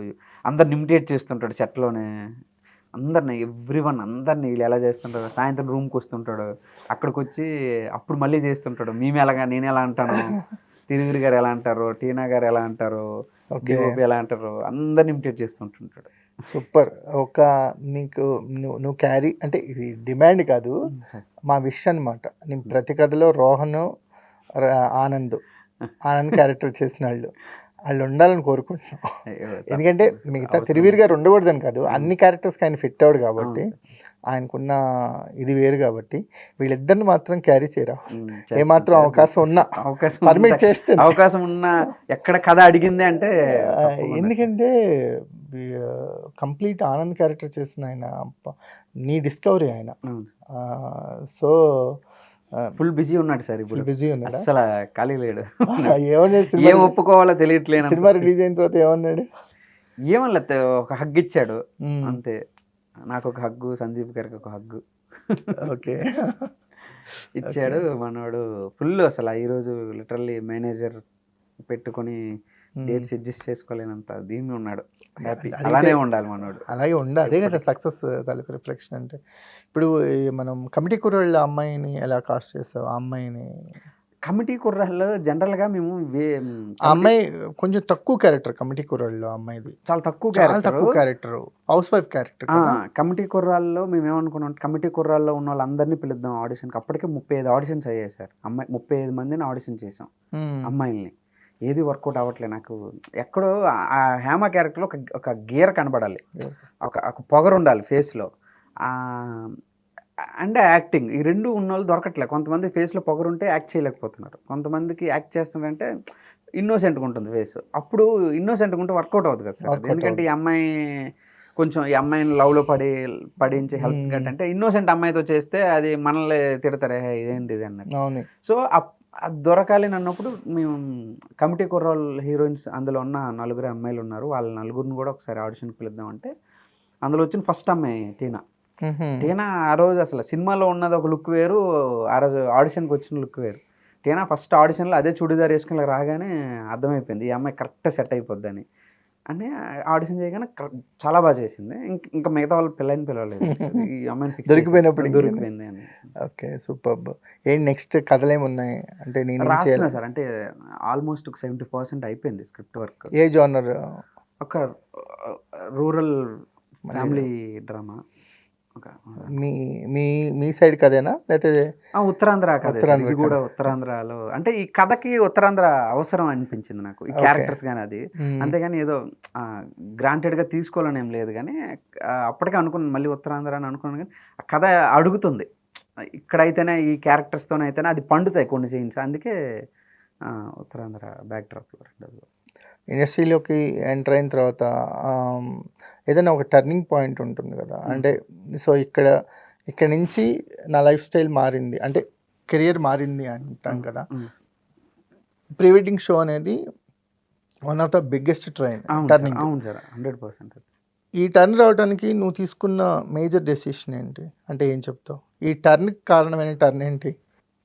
అందరిని ఇమిటేట్ చేస్తుంటాడు సెట్‌లోనే. అందరిని అందరిని వీళ్ళు ఎలా చేస్తుంటారు. సాయంత్రం రూమ్‌కొస్తుంటాడు. అక్కడికొచ్చి అప్పుడు మళ్ళీ చేస్తుంటాడు. నేనెలా అంటాను, తిరుగిరి గారు ఎలా అంటారు, టీనా గారు ఎలా అంటారు, ఓకే. డిఓపి ఎలా అంటారు, అందరిని ఇమిటేట్ చేస్తుంటుంటాడు. సూపర్. ఒక నీకు నువ్వు క్యారీ అంటే ఇది డిమాండ్ కాదు, మా విష్ అనమాట. నేను ప్రతి కథలో రోహను, ఆనంద్ క్యారెక్టర్ చేసిన వాళ్ళు ఉండాలని కోరుకుంటున్నాం. ఎందుకంటే మిగతా తిరువీర్ గారు ఉండకూడదని కాదు, అన్ని క్యారెక్టర్స్కి ఆయన ఫిట్ అవ్వడు కాబట్టి, ఆయనకున్న ఇది వేరు కాబట్టి వీళ్ళిద్దరిని మాత్రం క్యారీ చేయరా. ఏమాత్రం అవకాశం ఉన్నా పర్మిట్ చేస్తే, అవకాశం ఉన్నా ఎక్కడ కథ అడిగింది అంటే ఎందుకంటే కంప్లీట్ ఆనంద్ క్యారెక్టర్ చేసిన ఆయన నీ డిస్కవరీ ఆయన. సో ఫుల్ బిజీ ఉన్నాడు సార్. ఇప్పుడు బిజీ ఉన్నాడు, అసలు ఖాళీ లేడు. ఏమన్నాడు ఏం ఒప్పుకోవాలో తెలియట్లేదు. సినిమా రిలీజ్ అయిన తర్వాత ఏమన్నాడు? ఏమన్నా ఒక హగ్ ఇచ్చాడు అంతే. నాకు ఒక హగ్గు, సందీప్ గారికి ఒక హగ్గు ఓకే ఇచ్చాడు. మనోడు ఫుల్ అసలు ఈరోజు లిటరల్లీ మేనేజర్ పెట్టుకొని డేట్స్ అడ్జస్ట్ చేసుకోలేనంత దీన్ని ఉన్నాడు. హ్యాపీ. అలానే ఉండాలి మనోడు. అలాగే ఉండాలి. అదే కదా సక్సెస్ తాలూకు రిఫ్లెక్షన్ అంటే. ఇప్పుడు మనం కమిటీ కుర్రాళ్ళ అమ్మాయిని ఎలా కాస్ట్ చేసావు? ఆ అమ్మాయిని కమిటీ కుర్రాళ్ళు జనరల్గా మేము ఆ అమ్మాయి కొంచెం తక్కువ క్యారెక్టర్. కమిటీ కుర్రాళ్ళు అమ్మాయిది చాలా తక్కువ character, house wife character. Committee కుర్రాల్లో మేము ఏమనుకున్నాం, కమిటీ కుర్రాల్లో ఉన్న వాళ్ళందరినీ పిలుద్దాం ఆడిషన్కి. అప్పటికే 35 ఆడిషన్స్ అయ్యాయి సార్. 35 మందిని ఆడిషన్ చేసాం అమ్మాయిల్ని. ఏది వర్కౌట్ అవ్వట్లే. నాకు ఎక్కడో ఆ హేమ క్యారెక్టర్లో ఒక గీర కనబడాలి, ఒక పొగరు ఉండాలి ఫేస్లో, అంటే యాక్టింగ్. ఈ రెండు ఉన్నోళ్ళు దొరకట్లే. కొంతమంది ఫేస్లో పొగరుంటే యాక్ట్ చేయలేకపోతున్నారు. కొంతమందికి యాక్ట్ చేస్తున్నారంటే ఇన్నోసెంట్గా ఉంటుంది ఫేస్. అప్పుడు ఇన్నోసెంట్గా ఉంటే వర్కౌట్ అవుతుంది కదా సార్. ఎందుకంటే ఈ అమ్మాయిని లవ్లో పడించి హెల్ప్ అంటే ఇన్నోసెంట్ అమ్మాయితో చేస్తే అది మనల్ని తిడతారే ఇదేంటి ఇది అన్నట్టు. సో అది దొరకాలి అన్నప్పుడు మేము కమిటీ కుర్రాళ్ళు హీరోయిన్స్ అందులో ఉన్న 4 అమ్మాయిలు ఉన్నారు. వాళ్ళ 4 కూడా ఒకసారి ఆడిషన్కి పిలుద్దామంటే అందులో వచ్చిన ఫస్ట్ అమ్మాయి టీనా. ఆ రోజు అసలు సినిమాలో ఉన్నది ఒక లుక్ వేరు, ఆ రోజు ఆడిషన్కి వచ్చిన లుక్ వేరు. టీనా ఫస్ట్ ఆడిషన్లో అదే చుడిదార్ వేసుకుని రాగానే అర్థమైపోయింది ఈ అమ్మాయి కరెక్ట్ సెట్ అయిపోద్దని. అని ఆడిషన్ చేయగానే చాలా బాగా చేసింది. ఇంకా మిగతా వాళ్ళు పిలవలేదు. ఈ అమ్మాయిని ఫిక్స్ దొరికిపోయింది అని. Okay, super. ఏంటి నెక్స్ట్ కథలు ఏమున్నాయి? అంటే నేను రాస్తున్నా సార్. అంటే ఆల్మోస్ట్ ఒక 70% అయిపోయింది స్క్రిప్ట్ వర్క్. ఏ జోనర్? ఒక రూరల్ ఫ్యామిలీ డ్రామా. మీ సైడ్ కదేనా లేకపోతే ఉత్తరాంధ్ర కథ? ఇది కూడా ఉత్తరాంధ్రలో. అంటే ఈ కథకి ఉత్తరాంధ్ర అవసరం అనిపించింది నాకు, ఈ క్యారెక్టర్స్ కానీ అది. అంతేగాని ఏదో గ్రాంటెడ్గా తీసుకోవాలని ఏం లేదు. కానీ అప్పటికే అనుకున్నాను మళ్ళీ ఉత్తరాంధ్ర అని అనుకున్నాను. కానీ ఆ కథ అడుగుతుంది ఇక్కడైతేనే, ఈ క్యారెక్టర్స్తోనే అయితేనే అది పండుతాయి కొన్ని సీన్స్. అందుకే ఉత్తరాంధ్ర బ్యాక్ డ్రాప్లో 2 ఇండస్ట్రీలోకి ఎంటర్ అయిన తర్వాత ఏదైనా ఒక టర్నింగ్ పాయింట్ ఉంటుంది కదా, అంటే సో ఇక్కడ నుంచి నా లైఫ్ స్టైల్ మారింది అంటే కెరియర్ మారింది అంటాం కదా. ప్రీ వెడ్డింగ్ షో అనేది one of the biggest turning. అవును సార్ 100%. ఈ టర్న్ రావడానికి నువ్వు తీసుకున్న మేజర్ డెసిషన్ ఏంటి, అంటే ఏం చెప్తావు? ఈ టర్న్కి కారణమైన టర్న్ ఏంటి?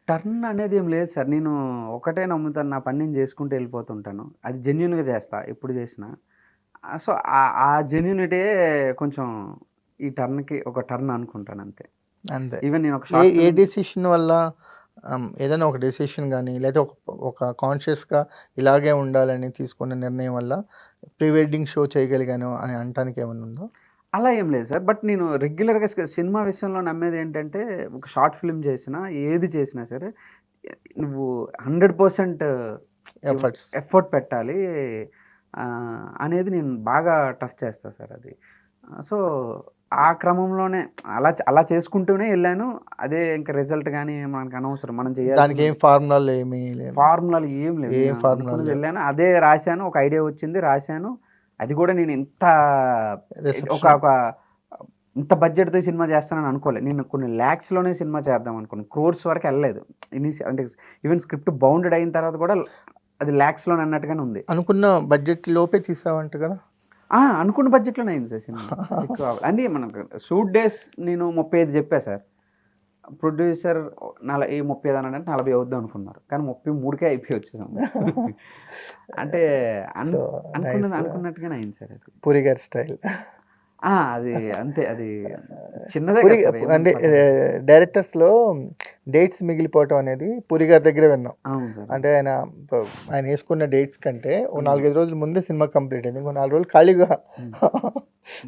టర్న్ అనేది ఏం లేదు సార్. నేను ఒకటే నమ్ముతాను, నా పని నేను చేసుకుంటూ వెళ్ళిపోతుంటాను. అది జెన్యున్గా చేస్తా ఎప్పుడు చేసినా. సో ఆ జెన్యునిటీ కొంచెం ఈ టర్న్కి ఒక టర్న్ అనుకుంటాను అంతే. అంతే. ఈవెన్ నేను ఒక ఏ డెసిషన్ వల్ల ఏదైనా ఒక డెసిషన్ కానీ లేదా ఒక కాన్షియస్గా ఇలాగే ఉండాలని తీసుకున్న నిర్ణయం వల్ల ప్రీ వెడ్డింగ్ షో చేయగలిగాను అని అనటానికి ఏమైనా ఉందో? అలా ఏం లేదు సార్. బట్ నేను రెగ్యులర్గా సినిమా విషయంలో నమ్మేది ఏంటంటే, ఒక షార్ట్ ఫిల్మ్ చేసినా ఏది చేసినా సరే నువ్వు 100% ఎఫర్ట్ పెట్టాలి అనేది నేను బాగా టచ్ చేస్తాను సార్ అది. సో ఆ క్రమంలోనే అలా చేసుకుంటూనే వెళ్ళాను. అదే ఇంకా రిజల్ట్ కానీ మనకు అనవసరం, మనం చేయాలి. దానికి ఏం ఫార్ములాలు ఏం లేదు, వెళ్ళాను, అదే రాశాను. ఒక ఐడియా వచ్చింది, రాశాను. అది కూడా నేను ఇంత బడ్జెట్తో సినిమా చేస్తానని అనుకోలేదు. నేను కొన్ని ల్యాక్స్లోనే సినిమా చేద్దాం అనుకున్నాను. క్రోర్స్ వరకు వెళ్ళలేదు. అంటే ఈవెన్ స్క్రిప్ట్ బౌండెడ్ అయిన తర్వాత కూడా అది ల్యాక్స్లోనే అన్నట్టుగానే ఉంది. అనుకున్న బడ్జెట్ లోపే తీసావంట కదా? అనుకున్న బడ్జెట్లోనే అయింది సార్ సినిమా. ఎక్కువ అంటే మనకు షూట్ డేస్ నేను 35 చెప్పా సార్. ప్రొడ్యూసర్ 35 అన్నాడంటే 40 అవుద్దాం అనుకున్నారు, కానీ 33కే అయిపోయి వచ్చేసాం. అంటే అనుకున్నట్టుగానే అయింది సార్ అది. పూరి గారి స్టైల్ అది అంతే. అది చిన్నదే అంటే డైరెక్టర్స్లో డేట్స్ మిగిలిపోవటం అనేది పూరి గారి దగ్గర విన్నాం. అంటే ఆయన వేసుకున్న డేట్స్ కంటే ఒక 4-5 రోజుల ముందే సినిమా కంప్లీట్ అయింది, ఇంకో 4 రోజులు ఖాళీగా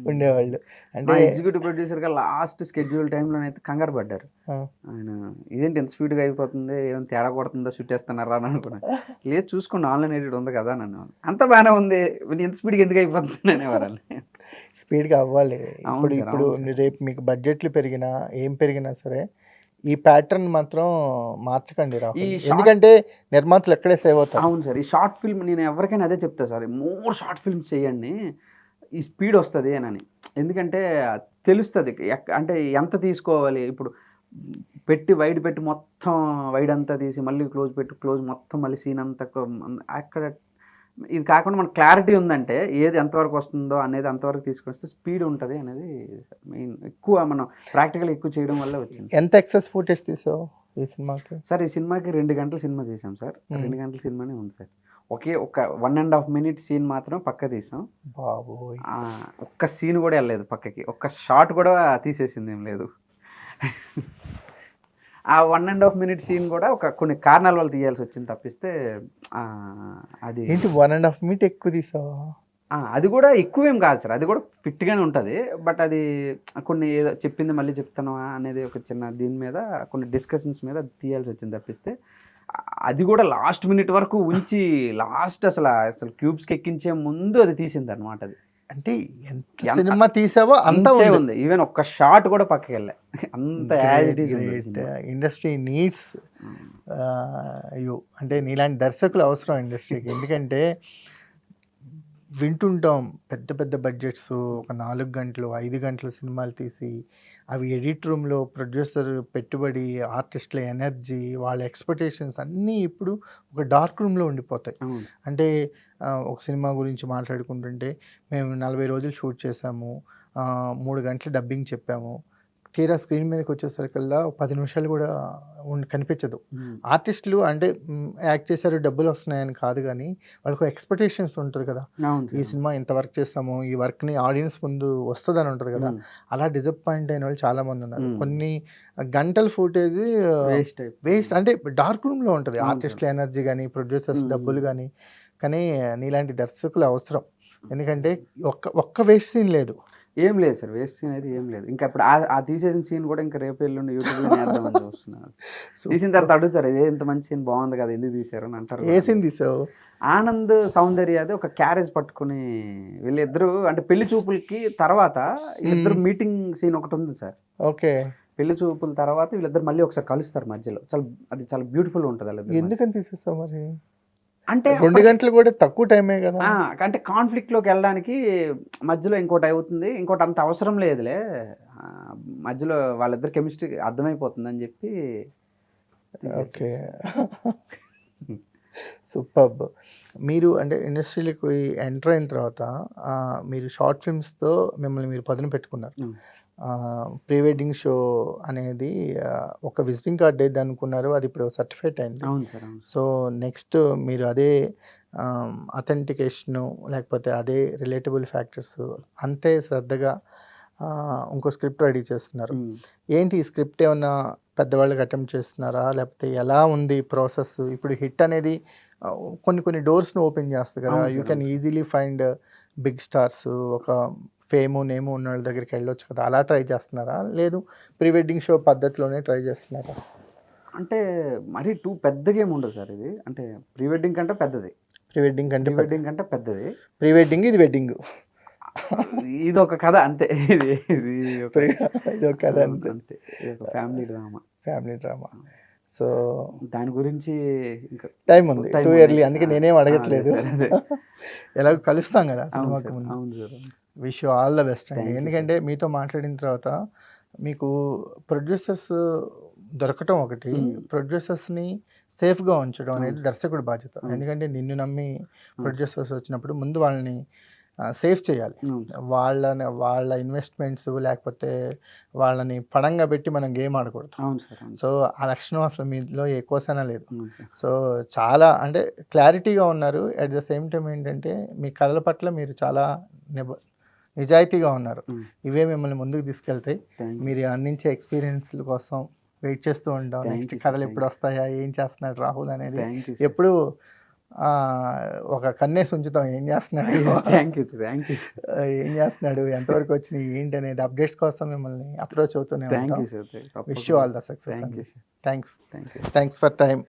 ఉండేవాళ్ళు. అంటే ఎగ్జిక్యూటివ్ ప్రొడ్యూసర్గా లాస్ట్ స్కెడ్యూల్ టైంలో అయితే కంగారు పడ్డారు. ఆయన ఇదేంటి ఎంత స్పీడ్గా అయిపోతుంది, ఏమైనా తేడా కొడుతుందో, షూట్ చేస్తున్నారా అని అనుకున్నాను. లేదు చూసుకోండి, ఆన్లైన్ ఎడిట్ ఉంది కదా నన్ను. అంత బాగానే ఉంది, ఎంత స్పీడ్గా ఎందుకు అయిపోతుంది అనేవారు. స్పీడ్గా అవ్వాలి. ఇప్పుడు రేపు మీకు బడ్జెట్లు పెరిగినా ఏం పెరిగినా సరే ఈ ప్యాటర్న్ మాత్రం మార్చకండి రాహుల్, ఎందుకంటే నిర్మాతలు ఎక్కడే సేవ్ అవుతారు. అవును సార్. ఈ షార్ట్ ఫిల్మ్ నేను ఎవరికైనా అదే చెప్తా సార్, మోర్ షార్ట్ ఫిల్మ్స్ చేయండి, ఈ స్పీడ్ వస్తుంది అని. ఎందుకంటే తెలుస్తుంది అంటే ఎంత తీసుకోవాలి. ఇప్పుడు వైడ్ పెట్టి మొత్తం వైడ్ అంతా తీసి మళ్ళీ క్లోజ్ మొత్తం మళ్ళీ సీన్ అంతా అక్కడ ఇది కాకుండా మనకు క్లారిటీ ఉందంటే ఏది ఎంతవరకు వస్తుందో అనేది అంతవరకు తీసుకొస్తే స్పీడ్ ఉంటుంది అనేది మెయిన్. ఎక్కువ మనం ప్రాక్టికల్ ఎక్కువ చేయడం వల్ల వచ్చింది. ఎంత ఎక్సెస్ ఫుటేజ్ తీసావు ఈ సినిమాకి? సార్ ఈ సినిమాకి 2 గంటల సినిమా తీసాం సార్. 2 గంటల సినిమానే ఉంది సార్. ఒక 1.5 minute సీన్ మాత్రం పక్క తీసాం. బాబోయ్, ఒక్క సీన్ కూడా వెళ్ళలేదు పక్కకి, ఒక్క షాట్ కూడా తీసేసింది ఏం లేదు. ఆ 1.5 minute సీన్ కూడా కొన్ని కారణాల వల్ల తీయాల్సి వచ్చింది తప్పిస్తే అది ఏంటి 1.5 minute ఎక్కువ తీసావా? అది కూడా ఎక్కువేం కాదు సార్, అది కూడా ఫిట్గానే ఉంటుంది. బట్ అది కొన్ని ఏదో చెప్పింది మళ్ళీ చెప్తాను అనేది ఒక చిన్న దీని మీద కొన్ని డిస్కషన్స్ మీద తీయాల్సి వచ్చింది తప్పిస్తే అది కూడా లాస్ట్ మినిట్ వరకు ఉంచి లాస్ట్ అసలు క్యూబ్స్కి ఎక్కించే ముందు అది తీసింది అనమాట. అది అంటే ఎంత సినిమా తీసావో అంతా ఉంది. ఈవెన్ ఒక్క షాట్ కూడా పక్కకి వెళ్ళా, అంత as it is. Industry needs you, అంటే నీలాంటి దర్శకులు అవసరం ఇండస్ట్రీకి. ఎందుకంటే వింటుంటాం పెద్ద పెద్ద బడ్జెట్స్, ఒక 4 గంటలు 5 గంటల సినిమాలు తీసి అవి ఎడిట్ రూమ్లో ప్రొడ్యూసర్ పెట్టుబడి, ఆర్టిస్టుల ఎనర్జీ, వాళ్ళ ఎక్స్పెక్టేషన్స్ అన్నీ ఇప్పుడు ఒక డార్క్ రూమ్లో ఉండిపోతాయి. అంటే ఒక సినిమా గురించి మాట్లాడుకుంటుంటే మేము 40 రోజులు షూట్ చేసాము, 3 గంటలు డబ్బింగ్ చెప్పాము, తీరా స్క్రీన్ మీదకి వచ్చేసరికల్లా 10 నిమిషాలు కూడా కనిపించదు. ఆర్టిస్టులు అంటే యాక్ట్ చేశారు డబ్బులు వస్తున్నాయని కాదు, కానీ వాళ్ళకు ఎక్స్పెక్టేషన్స్ ఉంటుంది కదా, ఈ సినిమా ఇంత వర్క్ చేస్తాము, ఈ వర్క్ని ఆడియన్స్ ముందు వస్తుందని ఉంటుంది కదా. అలా డిసప్పాయింట్ అయిన వాళ్ళు చాలామంది ఉన్నారు. కొన్ని గంటల ఫుటేజ్ వేస్ట్, అంటే డార్క్ రూమ్లో ఉంటుంది. ఆర్టిస్టుల ఎనర్జీ కానీ, ప్రొడ్యూసర్స్ డబ్బులు కానీ. కానీ నీలాంటి దర్శకులు అవసరం, ఎందుకంటే ఒక్క వేస్ట్ సీన్ లేదు. ఏం లేదు సార్, వేస్ట్ సీన్ అయితే ఏం లేదు. ఇంకా ఇప్పుడు ఆ తీసేసిన సీన్ కూడా ఇంకా రేపు ఎల్లుండి యూట్యూబ్లో వేద్దామని చూస్తున్నాను. తీసిన తర్వాత అడుగుతారు, ఇదే ఇంత మంచి సీన్ బాగుంది కదా, ఎందుకు తీశారు అని అంటారు. ఏ సీన్ తీసావు? ఆనంద్ సౌందర్య అది ఒక క్యారేజ్ పట్టుకుని వీళ్ళిద్దరు, అంటే పెళ్లి చూపులకి తర్వాత వీళ్ళిద్దరు మీటింగ్ సీన్ ఒకటి ఉంది సార్. ఓకే. పెళ్లి చూపుల తర్వాత వీళ్ళిద్దరు మళ్ళీ ఒకసారి కలుస్తారు మధ్యలో. అది చాలా బ్యూటిఫుల్ ఉంటుంది. ఎందుకని తీసేస్తావు మరి? అంటే 2 గంటలు కూడా తక్కువ టైమే కదా! అంటే కాన్‌ఫ్లిక్ట్‌లోకి వెళ్ళడానికి మధ్యలో ఇంకోటి అవుతుంది. ఇంకోటి అంత అవసరం లేదులే. మధ్యలో వాళ్ళిద్దరి కెమిస్ట్రీ అర్థమైపోతుందని చెప్పి ఓకే. తీసేసేసా. సూపర్బ్. మీరు అంటే ఇండస్ట్రీ‌లోకి ఎంటర్ అయిన తర్వాత మీరు షార్ట్ ఫిల్మ్స్‌తో మిమ్మల్ని మీరు పదును పెట్టుకున్నారు. హ్మ్. ప్రీ వెడ్డింగ్ షో అనేది ఒక విజిటింగ్ కార్డ్ ఏదనుకున్నారో అది ఇప్పుడు సర్టిఫైడ్ అయింది. అవును సార్. అవును. సో, నెక్స్ట్ మీరు అదే అథెంటికేషను లేకపోతే అదే రిలేటబుల్ ఫ్యాక్టర్స్ అంతే శ్రద్ధగా ఇంకో స్క్రిప్ట్ రెడీ చేస్తున్నారు. హ్మ్. ఏంటి ఈ స్క్రిప్ట్ ఏమన్నా పెద్దవాళ్ళకి అటెంప్ట్ చేస్తున్నారా? లేకపోతే ఎలా ఉంది ప్రాసెస్? ఇప్పుడు హిట్ అనేది కొన్ని కొన్ని డోర్స్‌ని ఓపెన్ చేస్తది కదా! అవును యూ సార్. కెన్ అవును sir. Easily find big stars ఒక ఫేము, నేము ఉన్నోళ్ళ దగ్గరికి వెళ్ళొచ్చు కదా! అలా ట్రై చేస్తున్నారా? లేదు ప్రీ వెడ్డింగ్ షో పద్ధతిలోనే ట్రై చేస్తున్నారా? అంటే మరీ పెద్దగా ఏమి ఉండదు సార్ ఇది. అంటే ప్రీ వెడ్డింగ్ కంటే పెద్దది. ప్రీ వెడ్డింగ్ అంటే ప్రీ వెడ్డింగ్ కంటే పెద్దది. ప్రీ వెడ్డింగ్ ఇది వెడ్డింగ్. ఇదొక కథ అంతే. ఇది ఇది ఒక ప్రీ ఇదొక కథ అవును. అంతే. అంతే. ఇదొక family drama. Family drama. So, దాని గురించి ఇంకా టైం ఉంది. టైం టూ ఉంది. ఎర్లీ అందుకే నేనేం అదే అడగట్లేదు. సార్. అదే. ఎలాగో కలుస్తాం కదా! అవును సినిమాకి సార్. ముందు. అవును సార్. అవును. Wish you all the best అండి. Thank you sir. ఎందుకంటే మీతో మాట్లాడిన తర్వాత మీకు ప్రొడ్యూసర్స్ దొరకటం ఒకటి, హ్మ్. ప్రొడ్యూసర్స్‌ని సేఫ్‌గా ఉంచడం అవును అనేది సార్. దర్శకుడి బాధ్యత. అవును. ఎందుకంటే నిన్ను నమ్మి అవును. ప్రొడ్యూసర్స్ వచ్చినప్పుడు ముందు వాళ్ళని సేఫ్ చేయాలి. అవును సార్. వాళ్ళ ఇన్వెస్ట్‌మెంట్స్ లేకపోతే వాళ్ళని పణంగా పెట్టి మనం గేమ్ ఆడకూడదు. అవును సార్. అవును. సో, ఆ లక్షణం అసలు మీలో ఏ కోశానా లేదు. అవును సార్. సో, చాలా అంటే క్లారిటీగా ఉన్నారు. అట్ ద సేమ్ టైమ్ ఏంటంటే మీ కథల పట్ల మీరు చాలా నిజాయితీగా ఉన్నారు. హ్మ్. ఇవే మిమ్మల్ని ముందుకు తీసుకెళ్తాయి. Thank you. మీరు అందించే ఎక్స్‌పీరియన్స్‌ల కోసం వెయిట్ చేస్తూ ఉంటాం. Thank next you sir. కథలు థాంక్ ఎప్పుడు యూ. వస్తాయా? ఏం చేస్తున్నాడు రాహుల్ అనేది థాంక్ యూ సార్. ఎప్పుడూ ఒక కన్నేసి ఉంచుతాం. ఏం చేస్తున్నాడు? Thank you. Thank you sir. ఏం చేస్తున్నాడు? ఎంతవరకు వచ్చినాయి? ఏంటి అనేది అప్డేట్స్ కోసం మిమ్మల్ని అప్రోచ్ అవుతూనే థాంక్ ఉంటాం. You sir. విష్ యూ తప్పకుండా all the sir. Success thank అండి. You sir. Thanks. Thank you. Thanks for time.